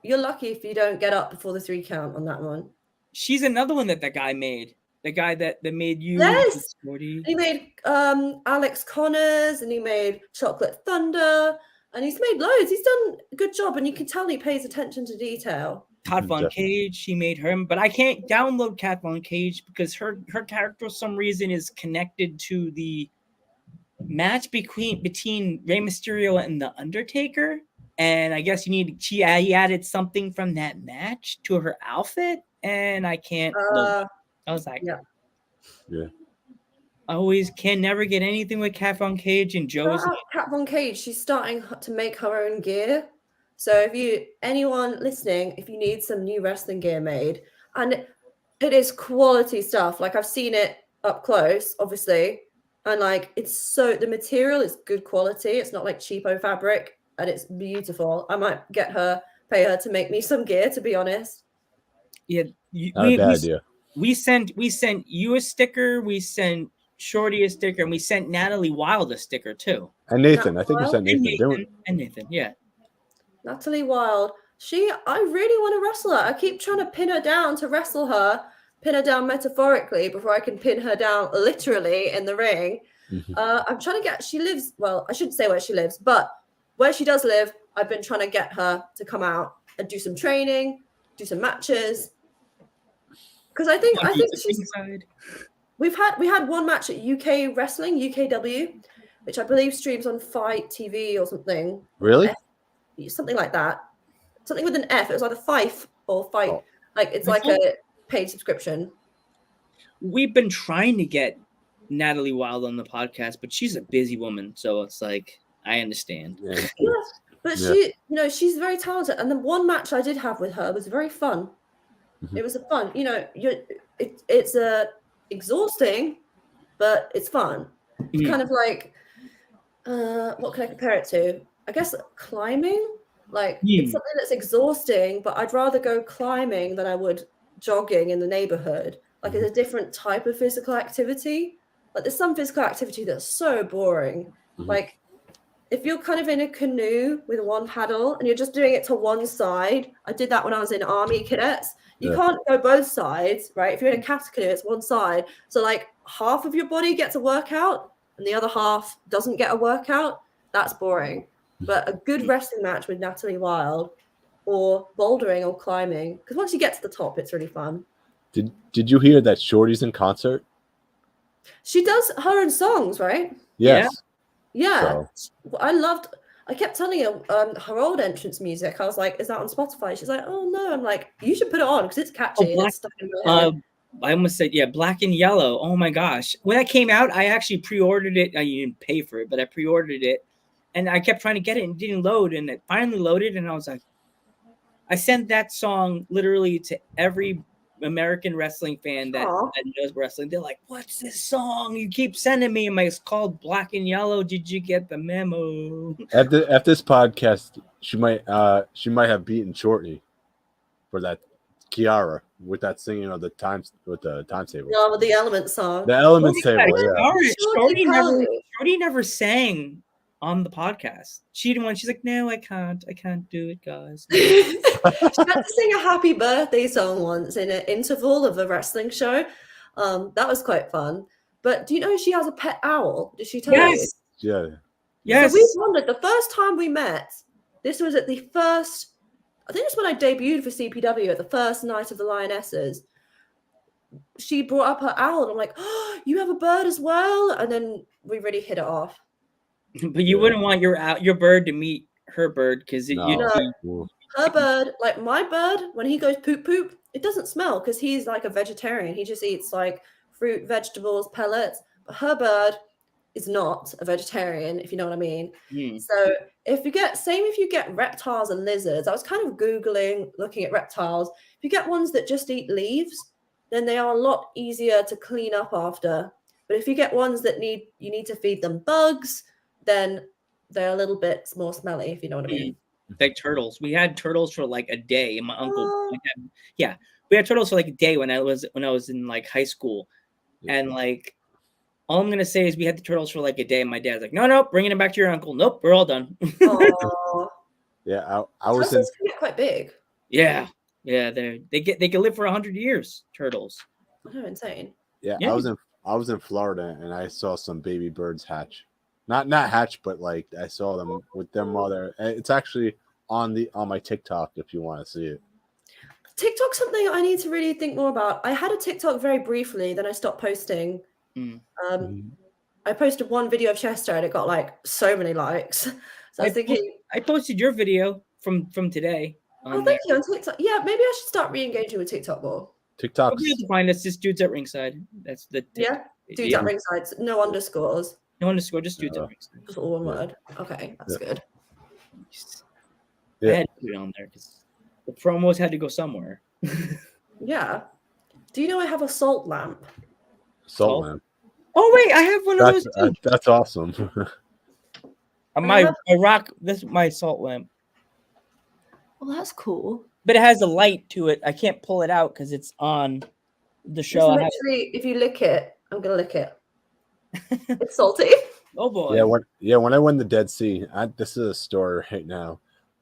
lucky if you don't get up before the 3 count on that one. She's another one that guy made. The guy that made you. Yes. He made Alex Connors, and he made Chocolate Thunder, and he's made loads. He's done a good job, and you can tell he pays attention to detail. Todd Von Cage, she made her, but I can't download Kat Von Cage because her character for some reason is connected to the match between Rey Mysterio and The Undertaker. And I guess he added something from that match to her outfit, and I can't. I was like, yeah. I always can never get anything with Kat Von Cage, and Joe's Kat Von Cage. She's starting to make her own gear. So if anyone listening, if you need some new wrestling gear made, and it is quality stuff. Like I've seen it up close, obviously, and like the material is good quality. It's not like cheapo fabric, and it's beautiful. I might pay her to make me some gear, to be honest. Yeah, not a bad idea. We sent you a sticker. We sent Shorty a sticker, and we sent Natalie Wilde a sticker too. And Nathan, I think we sent Nathan. And Nathan, yeah. Natalie Wilde. I really want to wrestle her. I keep trying to pin her down to wrestle her, pin her down metaphorically before I can pin her down literally in the ring. Mm-hmm. I'm trying to I shouldn't say where she lives, but where she does live, I've been trying to get her to come out and do some training, do some matches. Because I think we had one match at UK Wrestling, UKW, which I believe streams on Fight TV or something. Really? Something like that. Something with an F. It was either Fife or Fight. Oh. Like it's like a paid subscription. We've been trying to get Natalie Wilde on the podcast, but she's a busy woman, so it's like I understand. Yeah, but she's very talented. And the one match I did have with her was very fun. Mm-hmm. It was fun. It's exhausting, but it's fun. It's kind of like what can I compare it to? I guess climbing. Like it's something that's exhausting, but I'd rather go climbing than I would jogging in the neighborhood. Like it's a different type of physical activity. Like there's some physical activity that's so boring. Mm-hmm. Like if you're kind of in a canoe with one paddle and you're just doing it to one side. I did that when I was in Army Cadets. You can't go both sides, right? If you're in a cat canoe, it's one side. So like half of your body gets a workout and the other half doesn't get a workout. That's boring. But a good wrestling match with Natalie Wilde or bouldering or climbing, because once you get to the top, it's really fun. Did you hear that Shorty's in concert? She does her own songs, right? Yes. Yeah. So. I kept telling her her old entrance music. I was like, is that on Spotify? She's like, oh no. I'm like, you should put it on because it's catchy. And it's stuck in my head. I almost said, Black and Yellow. Oh my gosh. When that came out, I actually pre-ordered it. I didn't pay for it, but I pre-ordered it. And I kept trying to get it and it didn't load. And it finally loaded. And I was like, I sent that song literally to every American wrestling fan that knows wrestling. They're like, what's this song you keep sending me? It's called Black and Yellow. Did you get the memo? After this podcast, she might have beaten Shorty for that Kiara with that singing of the times with the timetable. No, with the Elements song. The Elements table. Yeah. Shorty never sang on the podcast. She didn't want. She's like, no, I can't do it, guys. She had to sing a happy birthday song once in an interval of a wrestling show. That was quite fun. But do you know she has a pet owl? Did she tell you? Yeah. Yes. So we wondered the first time we met. This was at the first I think it's when I debuted for CPW at the first night of the Lionesses. She brought up her owl, and I'm like, "Oh, you have a bird as well?" And then we really hit it off. But you wouldn't want your bird to meet her bird because her bird, like my bird, when he goes poop poop, it doesn't smell because he's like a vegetarian. He just eats like fruit, vegetables, pellets. But her bird is not a vegetarian, if you know what I mean. So if you get reptiles and lizards, I was kind of Googling, looking at reptiles. If you get ones that just eat leaves, then they are a lot easier to clean up after. But if you get ones that you need to feed them bugs, then they're a little bit more smelly, if you know what I mean. Like turtles. We had turtles for like a day. And my uncle, we had turtles for like a day when I was in like high school. And like, all I'm gonna say is we had the turtles for like a day, and my dad's like, "No, bringing them back to your uncle. Nope, we're all done." Yeah, I was in. Can get quite big. Yeah, they can live for 100 years. Turtles. Oh, insane. Yeah, I was in Florida, and I saw some baby birds hatch. Not hatch, but like I saw them with their mother. It's actually on my TikTok if you want to see it. TikTok's something I need to really think more about. I had a TikTok very briefly, then I stopped posting. I posted one video of Chester and it got like so many likes. So I was thinking, I posted your video from today. Thank you on TikTok. Yeah, maybe I should start re-engaging with TikTok more. TikTok. You have to find us just dudes at ringside. That's the dudes at ringside. No underscores. No underscore. Just dudes at ringside. Just all one word. Okay, that's good. I had to put it on there because the promos had to go somewhere. Yeah. Do you know I have a salt lamp? Salt lamp. Oh wait, I have one of those too. That's awesome. My rock. This is my salt lamp. Well, that's cool. But it has a light to it. I can't pull it out because it's on the show. Literally, if you lick it, I'm gonna lick it. It's salty. Oh boy. When I went to the Dead Sea, this is a story right now.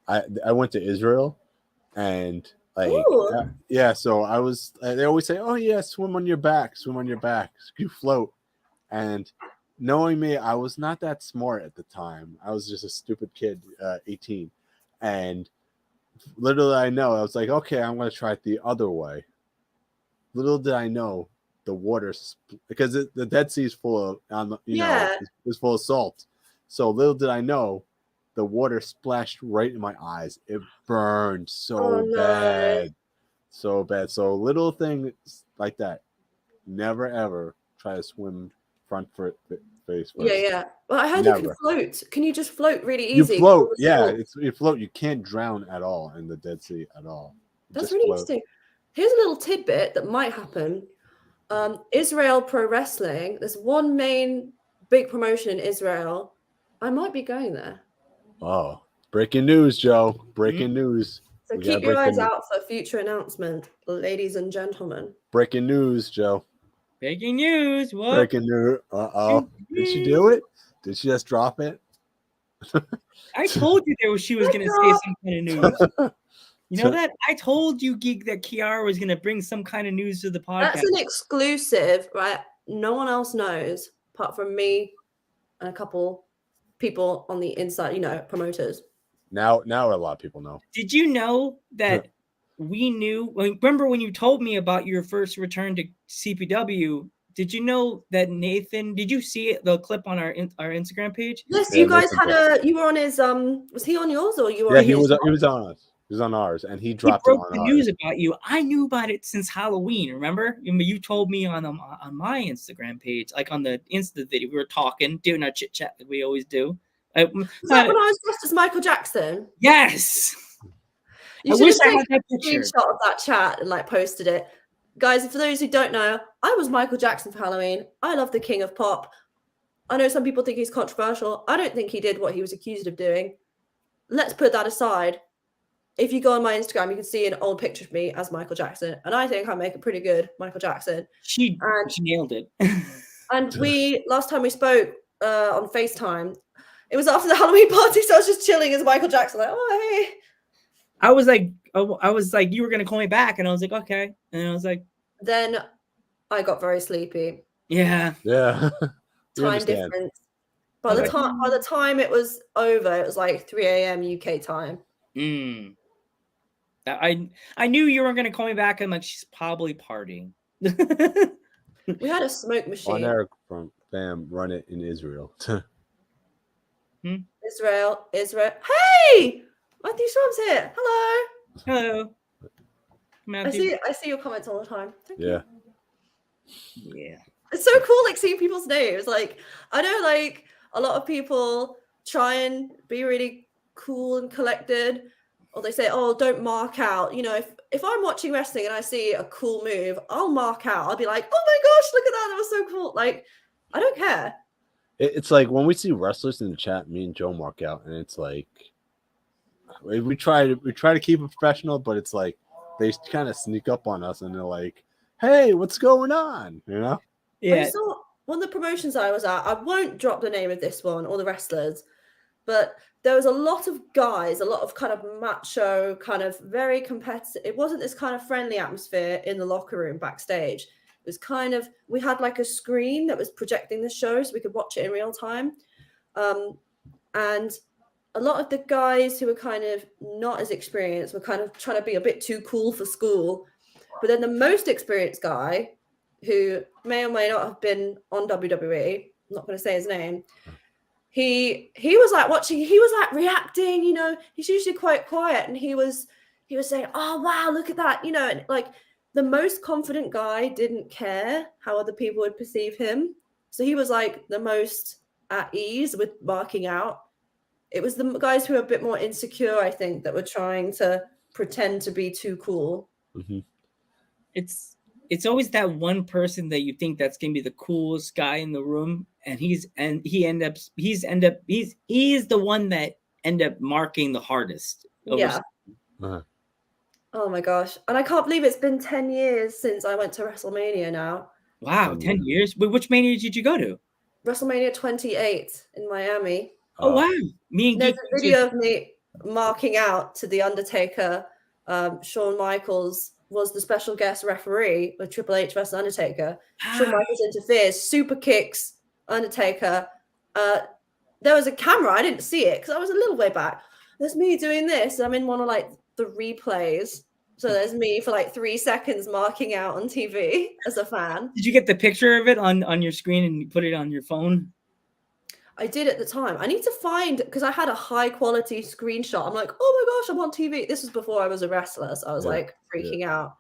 I went to Israel, and so I was. They always say, "Oh yeah, swim on your back, you float." And knowing me, I was not that smart at the time. I was just a stupid kid, 18, and little did I know, I was like, "Okay, I'm going to try it the other way." Little did I know, the water, because the Dead Sea is full of, it's full of salt. So little did I know, the water splashed right in my eyes. It burned so bad. So bad. So little things like that. Never ever try to swim front face first. Yeah. Well, I heard you can float. Can you just float really easy? You float. Yeah, you float. You can't drown at all in the Dead Sea at all. That's really interesting. Here's a little tidbit that might happen. Israel Pro Wrestling. There's one main big promotion in Israel. I might be going there. Oh, breaking news, Joe. Breaking news. So keep your eyes out for future announcement, ladies and gentlemen. Breaking news, Joe. Breaking news. What? Breaking news. Uh-oh. Did she do it? Did she just drop it? I told you she was going to say some kind of news. You know that? I told you, Geek, that Kiara was going to bring some kind of news to the podcast. That's an exclusive, right? No one else knows, apart from me and a couple people on the inside, promoters. Now a lot of people know. Did you know that we knew? Remember when you told me about your first return to CPW? Did you know that Nathan? Did you see it, the clip on our Instagram page? Yes, you guys you were on his. Was he on yours or you were? Yeah, he was on us. He was on ours, and he dropped it on the news about you. I knew about it since Halloween. Remember? You told me on my Instagram page, like on the Insta video. We were talking, doing our chit chat like we always do. Is that when I was dressed as Michael Jackson? Yes. You should have taken a screenshot of that chat and posted it. Guys, for those who don't know, I was Michael Jackson for Halloween. I love the King of Pop. I know some people think he's controversial. I don't think he did what he was accused of doing. Let's put that aside. If you go on my Instagram, you can see an old picture of me as Michael Jackson. And I think I make a pretty good Michael Jackson. She nailed it. And last time we spoke on FaceTime, it was after the Halloween party, so I was just chilling as Michael Jackson, like, oh, hey. I was like, you were going to call me back. And I was like, okay. And I was like. Then I got very sleepy. Yeah. Yeah. Time difference. By the time it was over, it was like 3 a.m. UK time. I knew you weren't going to call me back. I'm like, she's probably partying. We had a smoke machine. On Eric from Bam, run it in Israel. Israel. Hey, Matthew Schwab's here. Hello. Hello. Matthew. I see your comments all the time. Thank you. Yeah. It's so cool, like seeing people's names. Like I know, like a lot of people try and be really cool and collected, or they say, "Oh, don't mark out." You know, if I'm watching wrestling and I see a cool move, I'll mark out. I'll be like, "Oh my gosh, look at that! That was so cool!" Like I don't care. It's like when we see wrestlers in the chat, me and Joe mark out, and it's like we try to keep it professional, but it's like they kind of sneak up on us, and they're like, "Hey, what's going on?" You know? Yeah. I saw one of the promotions I was at. I won't drop the name of this one or the wrestlers, but there was a lot of guys, a lot of kind of macho, kind of very competitive. It wasn't this kind of friendly atmosphere in the locker room backstage. It was kind of, we had like a screen that was projecting the show so we could watch it in real time. And a lot of the guys who were kind of not as experienced were kind of trying to be a bit too cool for school. But then the most experienced guy, who may or may not have been on WWE, I'm not going to say his name, he was like watching, he was like reacting, you know, he's usually quite quiet, and he was saying, "Oh wow, look at that," you know, and like the most confident guy didn't care how other people would perceive him. So he was like the most at ease with marking out. It was the guys who were a bit more insecure, I think, that were trying to pretend to be too cool. Mm-hmm. It's always that one person that you think that's gonna be the coolest guy in the room, and he's the one that end up marking the hardest. Yeah. Oh my gosh. And I can't believe it's been 10 years since I went to WrestleMania now. Wow, 10 years? Wait, which Mania did you go to? WrestleMania 28 in Miami. Oh, wow. There's a video of me marking out to The Undertaker. Shawn Michaels was the special guest referee with Triple H versus Undertaker. Shawn Michaels interferes, super kicks Undertaker. There was a camera. I didn't see it because I was a little way back. There's me doing this. I'm in one of like the replays. So there's me for like 3 seconds marking out on TV as a fan. Did you get the picture of it on your screen and you put it on your phone? I did at the time. I need to find, because I had a high quality screenshot. I'm like, oh my gosh, I'm on TV. This was before I was a wrestler, so I was like freaking out.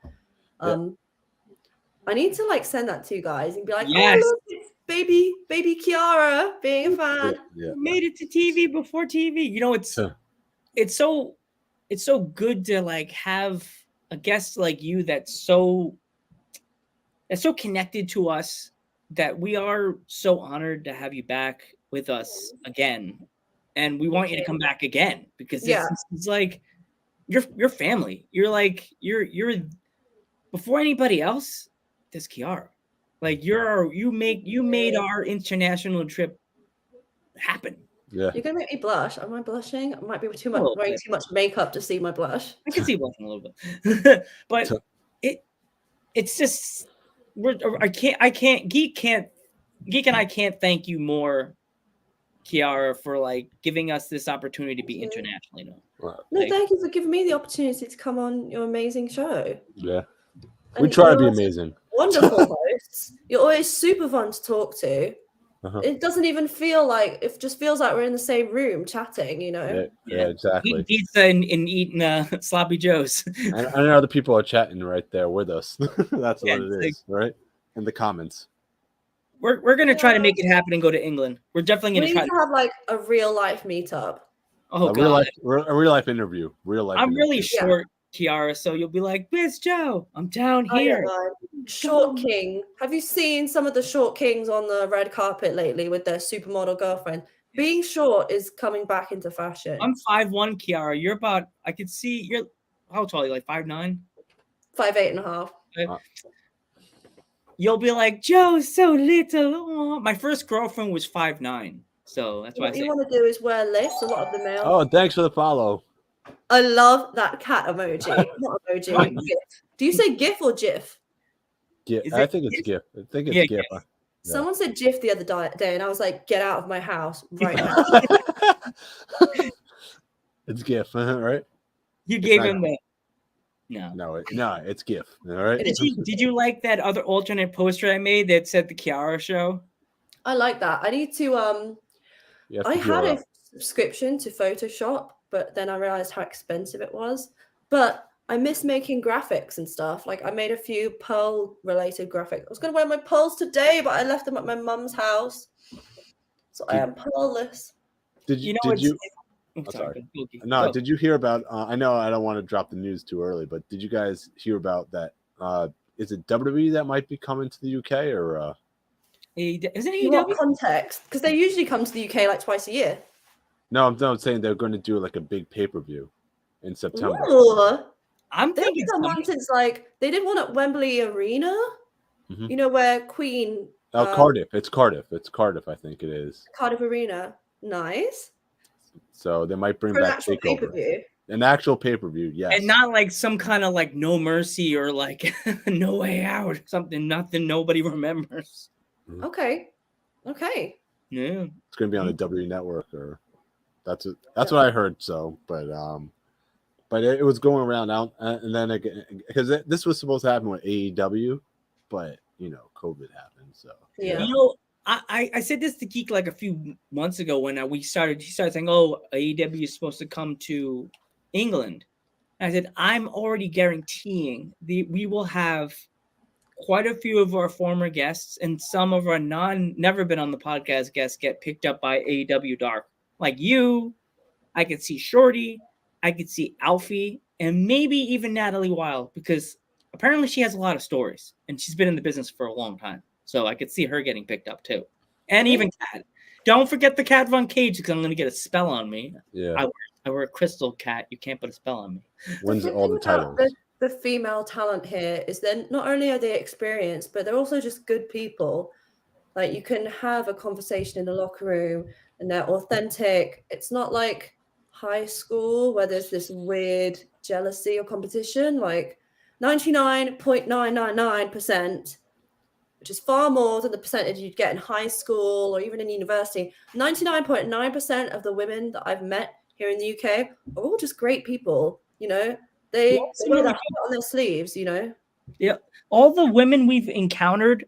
I need to like send that to you guys and be like, oh look, it's baby Kiara being a fan. Made it to TV before TV. You know, it's so good to like have a guest like you that's so connected to us, that we are so honored to have you back with us again, and we want you to come back again, because it's like you're family. You're like you're before anybody else. There's Kiara. Like you made our international trip happen. Yeah, you're gonna make me blush. Am I blushing? I might be too much wearing too much makeup to see my blush. I can see blushing a little bit, but it's just Geek and I can't thank you more, Kiara, for like giving us this opportunity to be internationally known. No, thank you for giving me the opportunity to come on your amazing show. Yeah, we try to be amazing. Wonderful hosts. You're always sloppy fun to talk to. It doesn't even feel like, it just feels like we're in the same room chatting, you know? Yeah, exactly. Eating pizza and eating sloppy joes. and other people are chatting right there with us. That's what it is, right? In the comments. We're gonna try to make it happen and go to England. We're definitely gonna try to have like a real life meetup. Oh, a real life interview. I'm really short, Kiara, so you'll be like, "Where's Joe? I'm down here." Short King. Have you seen some of the short kings on the red carpet lately with their supermodel girlfriend? Being short is coming back into fashion. I'm 5'1", Kiara. You're about, I could see you're, how tall are you, like 5'9"? 5'8.5". You'll be like, Joe's so little. Oh. My first girlfriend was 5'9", so that's why what you want to do is wear lifts. A lot of the males. Oh, thanks for the follow. I love that cat emoji. Not emoji. GIF. Do you say GIF or GIF? I think it's GIF. I think it's GIF. Yeah. Someone said GIF the other day, and I was like, "Get out of my house right now!" It's GIF, right? You gave him the. No. It's GIF. All right. Did you like that other alternate poster I made that said the Kiara show? I like that. I need to I had a subscription to Photoshop, but then I realized how expensive it was. But I miss making graphics and stuff. Like I made a few Pearl related graphics. I was gonna wear my pearls today, but I left them at my mum's house. So I am pearlless. Did you sorry. No, did you hear about I know I don't want to drop the news too early, but did you guys hear about that is it WWE that might be coming to the UK or isn't it in what context? Because they usually come to the UK like twice a year. No, I'm saying they're going to do like a big pay-per-view in September. Ooh. I'm thinking one since like they did one at Wembley Arena. Mm-hmm. You know where Queen Cardiff. It's Cardiff, I think it is. Cardiff Arena. Nice. So they might bring back Takeover. An actual pay-per-view, yes. And not like some kind of like No Mercy or like No Way Out or something, nothing nobody remembers. Okay. Yeah. It's going to be on the W Network or that's what I heard. So, but it was going around out, and then again, because this was supposed to happen with AEW, but COVID happened. So yeah. I said this to Geek like a few months ago when he started saying, "Oh, AEW is supposed to come to England." And I said, "I'm already guaranteeing we will have quite a few of our former guests and some of our never been on the podcast guests get picked up by AEW Dark. Like you, I could see Shorty, I could see Alfie, and maybe even Natalie Wilde, because apparently she has a lot of stories and she's been in the business for a long time. So I could see her getting picked up too. And even Kat. Don't forget the Kat Von Cage because I'm going to get a spell on me. Yeah. I wear a crystal cat. You can't put a spell on me. Wins all the titles. The female talent here is then not only are they experienced, but they're also just good people. Like you can have a conversation in the locker room and they're authentic. It's not like high school where there's this weird jealousy or competition. Like 99.999%, which is far more than the percentage you'd get in high school or even in university. 99.9% of the women that I've met here in the UK are all just great people, They wear their heart on their sleeves, Yeah. All the women we've encountered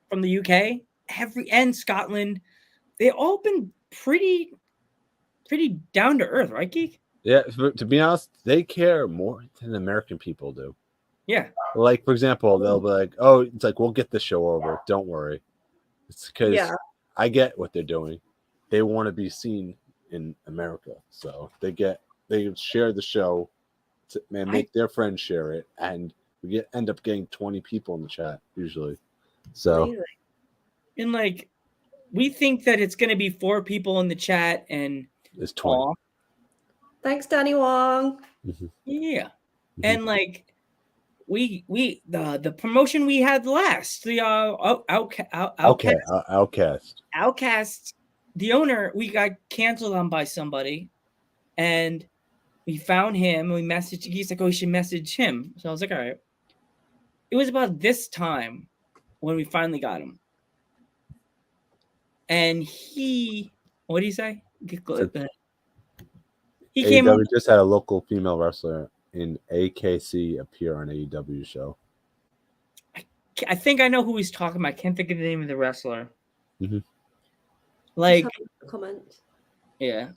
from the UK, and Scotland, they all been pretty down to earth, right, Geek? Yeah, to be honest, they care more than American people do. Yeah. Like, for example, they'll be like, oh, it's like, we'll get the show over. Don't worry. It's because I get what they're doing. They want to be seen in America. So they share the show and make their friends share it. And we end up getting 20 people in the chat usually. So. Amazing. And like, we think that it's going to be 4 people in the chat and it's 20. Thanks, Danny Wong. Mm-hmm. Yeah. Mm-hmm. And like, we the promotion we had last, the Outcast, the owner, we got canceled on by somebody, and we found him and we messaged. He's like, "Oh, we should message him." So I was like, "All right." It was about this time when we finally got him, and what did he say? He came up. We just had a local female wrestler in AKC appear on AEW show. I think I know who he's talking about. I can't think of the name of the wrestler. Mm-hmm. Like comment. Yeah,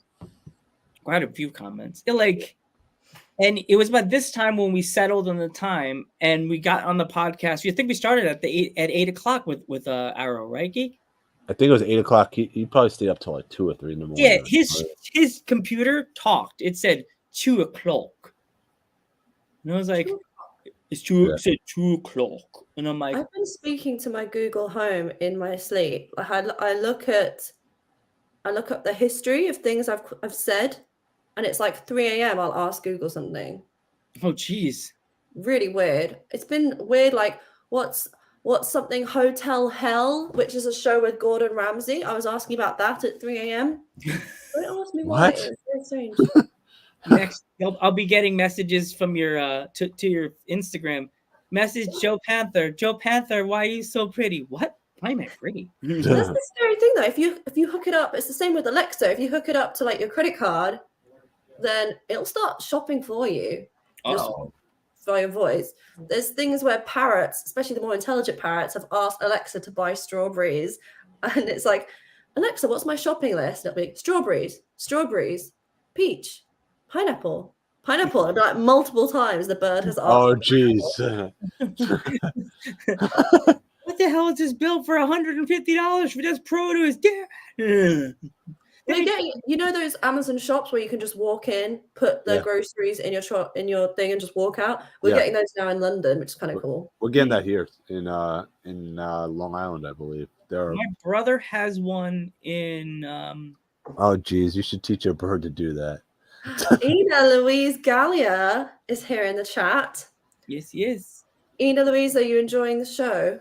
quite a few comments. And it was about this time when we settled on the time and we got on the podcast. You think we started at 8 o'clock with Arrow, right, Geek? I think it was 8 o'clock. He probably stayed up till like 2 or 3 in the morning. Yeah, his computer talked. It said 2 o'clock. And I was like, it said 2 o'clock. And I'm like, I've been speaking to my Google Home in my sleep. I look up the history of things I've said, and it's like 3 a.m. I'll ask Google something. Oh, geez. Really weird. It's been weird. Like, what's something Hotel Hell, which is a show with Gordon Ramsay. I was asking about that at 3 a.m. Don't ask me why. It's very strange. Next, I'll be getting messages from your to your Instagram. Message Joe Panther. Joe Panther, why are you so pretty? What? Why am I pretty? That's the scary thing, though. If you hook it up, it's the same with Alexa. If you hook it up to like your credit card, then it'll start shopping for you. Oh. via voice. There's things where parrots, especially the more intelligent parrots, have asked Alexa to buy strawberries. And it's like, Alexa, what's my shopping list? It'll be strawberries, peach, pineapple. And like multiple times the bird has asked. Oh, jeez. What the hell is this bill for $150 for this produce? We're getting, those Amazon shops where you can just walk in, put the groceries in your thing, and just walk out. We're getting those now in London, which is kind of cool. We're getting that here in Long Island, I believe. My brother has one in. Oh, geez, you should teach your bird to do that. Ina Louise Gallia is here in the chat. Yes. Ina Louise, are you enjoying the show?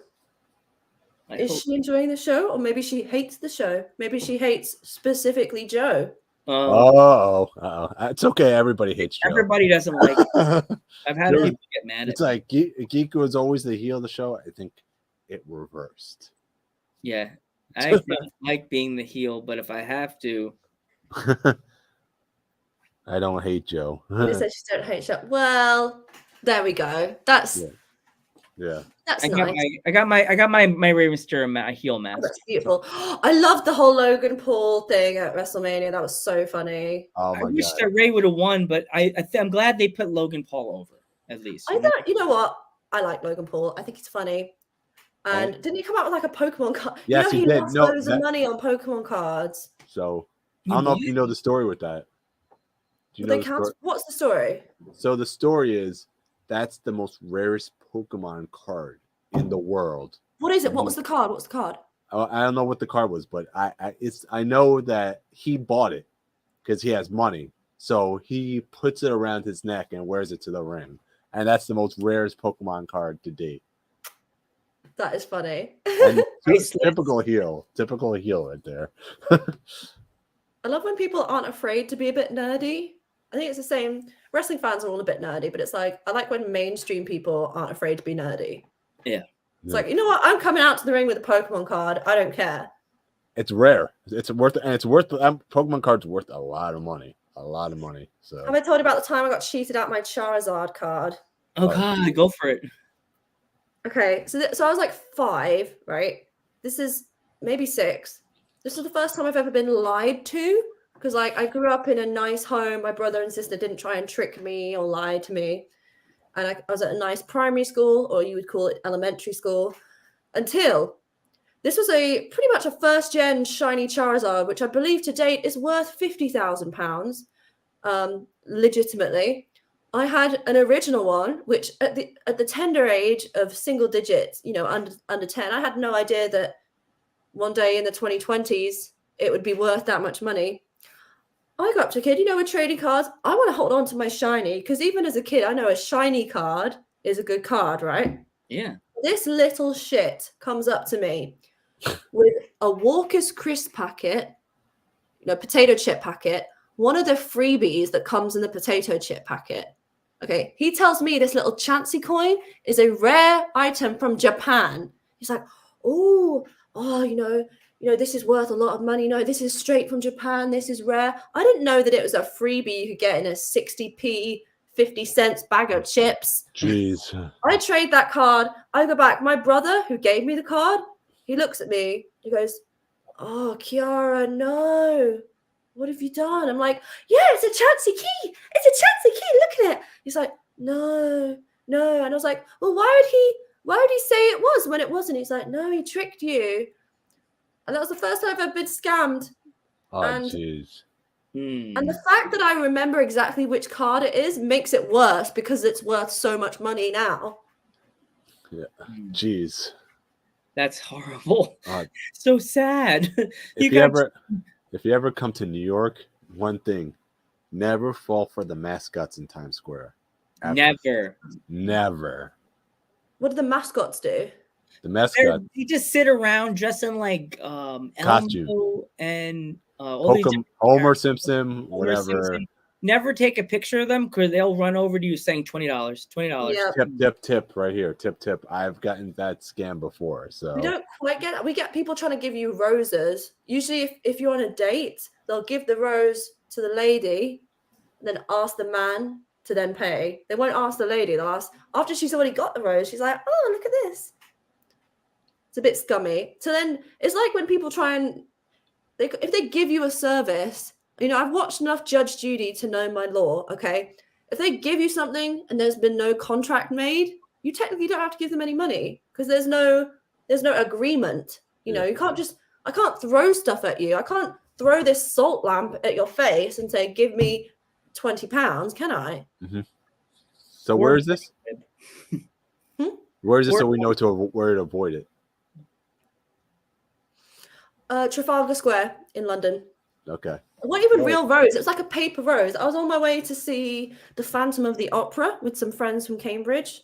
Is she enjoying the show, or maybe she hates the show? Maybe she hates specifically Joe. It's okay. Everybody hates Joe. Everybody doesn't like it. I've had people get mad at It's like Geek was always the heel of the show. I think it reversed. Yeah. I don't like being the heel, but if I have to. I don't hate Joe. You said she don't hate Joe. Well, there we go. That's That's nice. I got my Ravenster heel mask. That's beautiful. I loved the whole Logan Paul thing at WrestleMania. That was so funny. Oh my I wish God. that Ray would have won, but I'm glad they put Logan Paul over at least. I thought, you know what? I like Logan Paul. I think he's funny. And didn't he come out with like a Pokemon card? Yes, he he did. lost loads of money on Pokemon cards. So I don't know if you know the story with that. Do you know the story? What's the story? So the story is that's the most rarest Pokemon card in the world. What is it? What was the card? What's the card? I don't know what the card was, but I know that he bought it because he has money. So he puts it around his neck and wears it to the ring. And that's the most rarest Pokemon card to date. That is funny. And typical heel right there. I love when people aren't afraid to be a bit nerdy. I think it's the same. Wrestling fans are all a bit nerdy, but it's like, I like when mainstream people aren't afraid to be nerdy. Yeah. It's like, you know what? I'm coming out to the ring with a Pokemon card. I don't care. It's rare. It's worth Pokemon cards worth a lot of money. So have I told you about the time I got cheated out my Charizard card? Oh God, go for it. Okay, so I was like 5, right? This is maybe 6. This is the first time I've ever been lied to, because like I grew up in a nice home. My brother and sister didn't try and trick me or lie to me. And I was at a nice primary school, or you would call it elementary school, until this was pretty much a first-gen shiny Charizard, which I believe to date is worth £50,000, legitimately. I had an original one, which at the tender age of single digits, under 10, I had no idea that one day in the 2020s it would be worth that much money. I go up to a kid, with trading cards, I want to hold on to my shiny, because even as a kid, I know a shiny card is a good card, right? Yeah. This little shit comes up to me with a Walker's Crisp packet, potato chip packet, one of the freebies that comes in the potato chip packet. Okay, he tells me this little Chansey coin is a rare item from Japan. He's like, this is worth a lot of money. No, this is straight from Japan. This is rare. I didn't know that it was a freebie you could get in a 60p, 50 cents bag of chips. Jeez. I trade that card. I go back. My brother, who gave me the card, he looks at me. He goes, "Oh, Kiara, no. What have you done?" I'm like, "Yeah, it's a Chansey key. It's a Chansey key. Look at it." He's like, "No." And I was like, "Well, why would he say it was when it wasn't?" He's like, "No, he tricked you." And that was the first time I've ever been scammed. Oh, jeez. And the fact that I remember exactly which card it is makes it worse, because it's worth so much money now. Yeah. Jeez. That's horrible. So sad. If you ever come to New York, one thing, never fall for the mascots in Times Square. Ever. Never. What do the mascots do? The mascot. They just sit around dressed in like costume Elmo and Homer Simpson, whatever. Simpson. Never take a picture of them, because they'll run over to you saying $20. Yep. Tip right here. Tip. I've gotten that scam before. So we don't quite get that. We get people trying to give you roses. Usually if you're on a date, they'll give the rose to the lady, and then ask the man to then pay. They won't ask the lady. They'll ask after she's already got the rose. She's like, oh, look at this. It's a bit scummy. So then it's like when people try and if they give you a service, you know, I've watched enough Judge Judy to know my law. Okay, if they give you something and there's been no contract made, you technically don't have to give them any money because there's no agreement. You know, you can't just I can't throw stuff at you. I can't throw this salt lamp at your face and say, give me £20, can I? Mm-hmm. So where is this? Where is this so we know where to avoid it? Trafalgar Square in London. Okay. It wasn't even real rose. It was like a paper rose. I was on my way to see the Phantom of the Opera with some friends from Cambridge.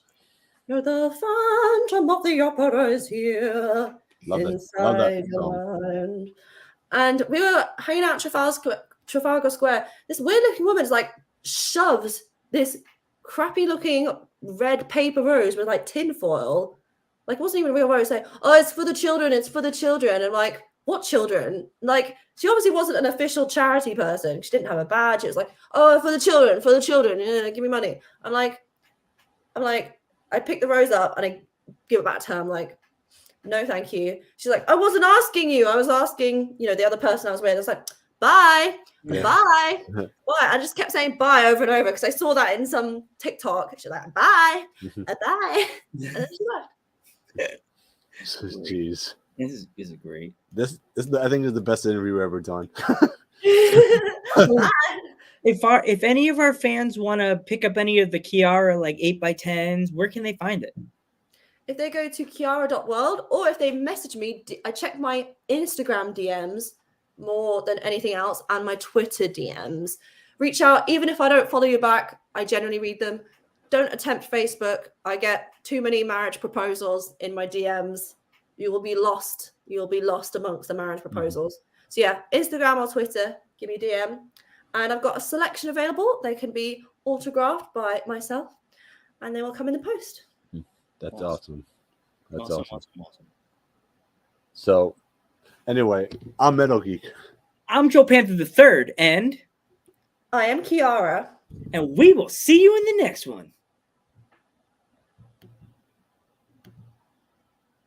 You know, the Phantom of the Opera is here. Love inside your mind. And we were hanging out at Trafalgar Square. This weird-looking woman like shoves this crappy-looking red paper rose with like tinfoil. Like, it wasn't even a real rose. Like, oh, it's for the children. It's for the children. And I'm like, what children? Like, she obviously wasn't an official charity person. She didn't have a badge. It was like, oh, for the children. Yeah, give me money. I'm like, I pick the rose up and I give it back to her. I'm like, no, thank you. She's like, I wasn't asking you. I was asking, you know, the other person I was with. I was like, bye, bye, bye. I just kept saying bye over and over because I saw that in some TikTok. She's like, bye, bye. And then she left. Jeez. This is great. This I think is the best interview ever done. If any of our fans want to pick up any of the Kiara like 8x10s, where can they find it? If they go to kiara.world or if they message me, I check my Instagram DMs more than anything else and my Twitter DMs. Reach out. Even if I don't follow you back, I generally read them. Don't attempt Facebook. I get too many marriage proposals in my DMs. You will be lost. You'll be lost amongst the marriage proposals. So yeah, Instagram or Twitter, give me a DM. And I've got a selection available. They can be autographed by myself and they will come in the post. That's awesome. That's awesome. So, anyway, I'm Metal Geek. I'm Joe Panther III, and I am Kiara. And we will see you in the next one.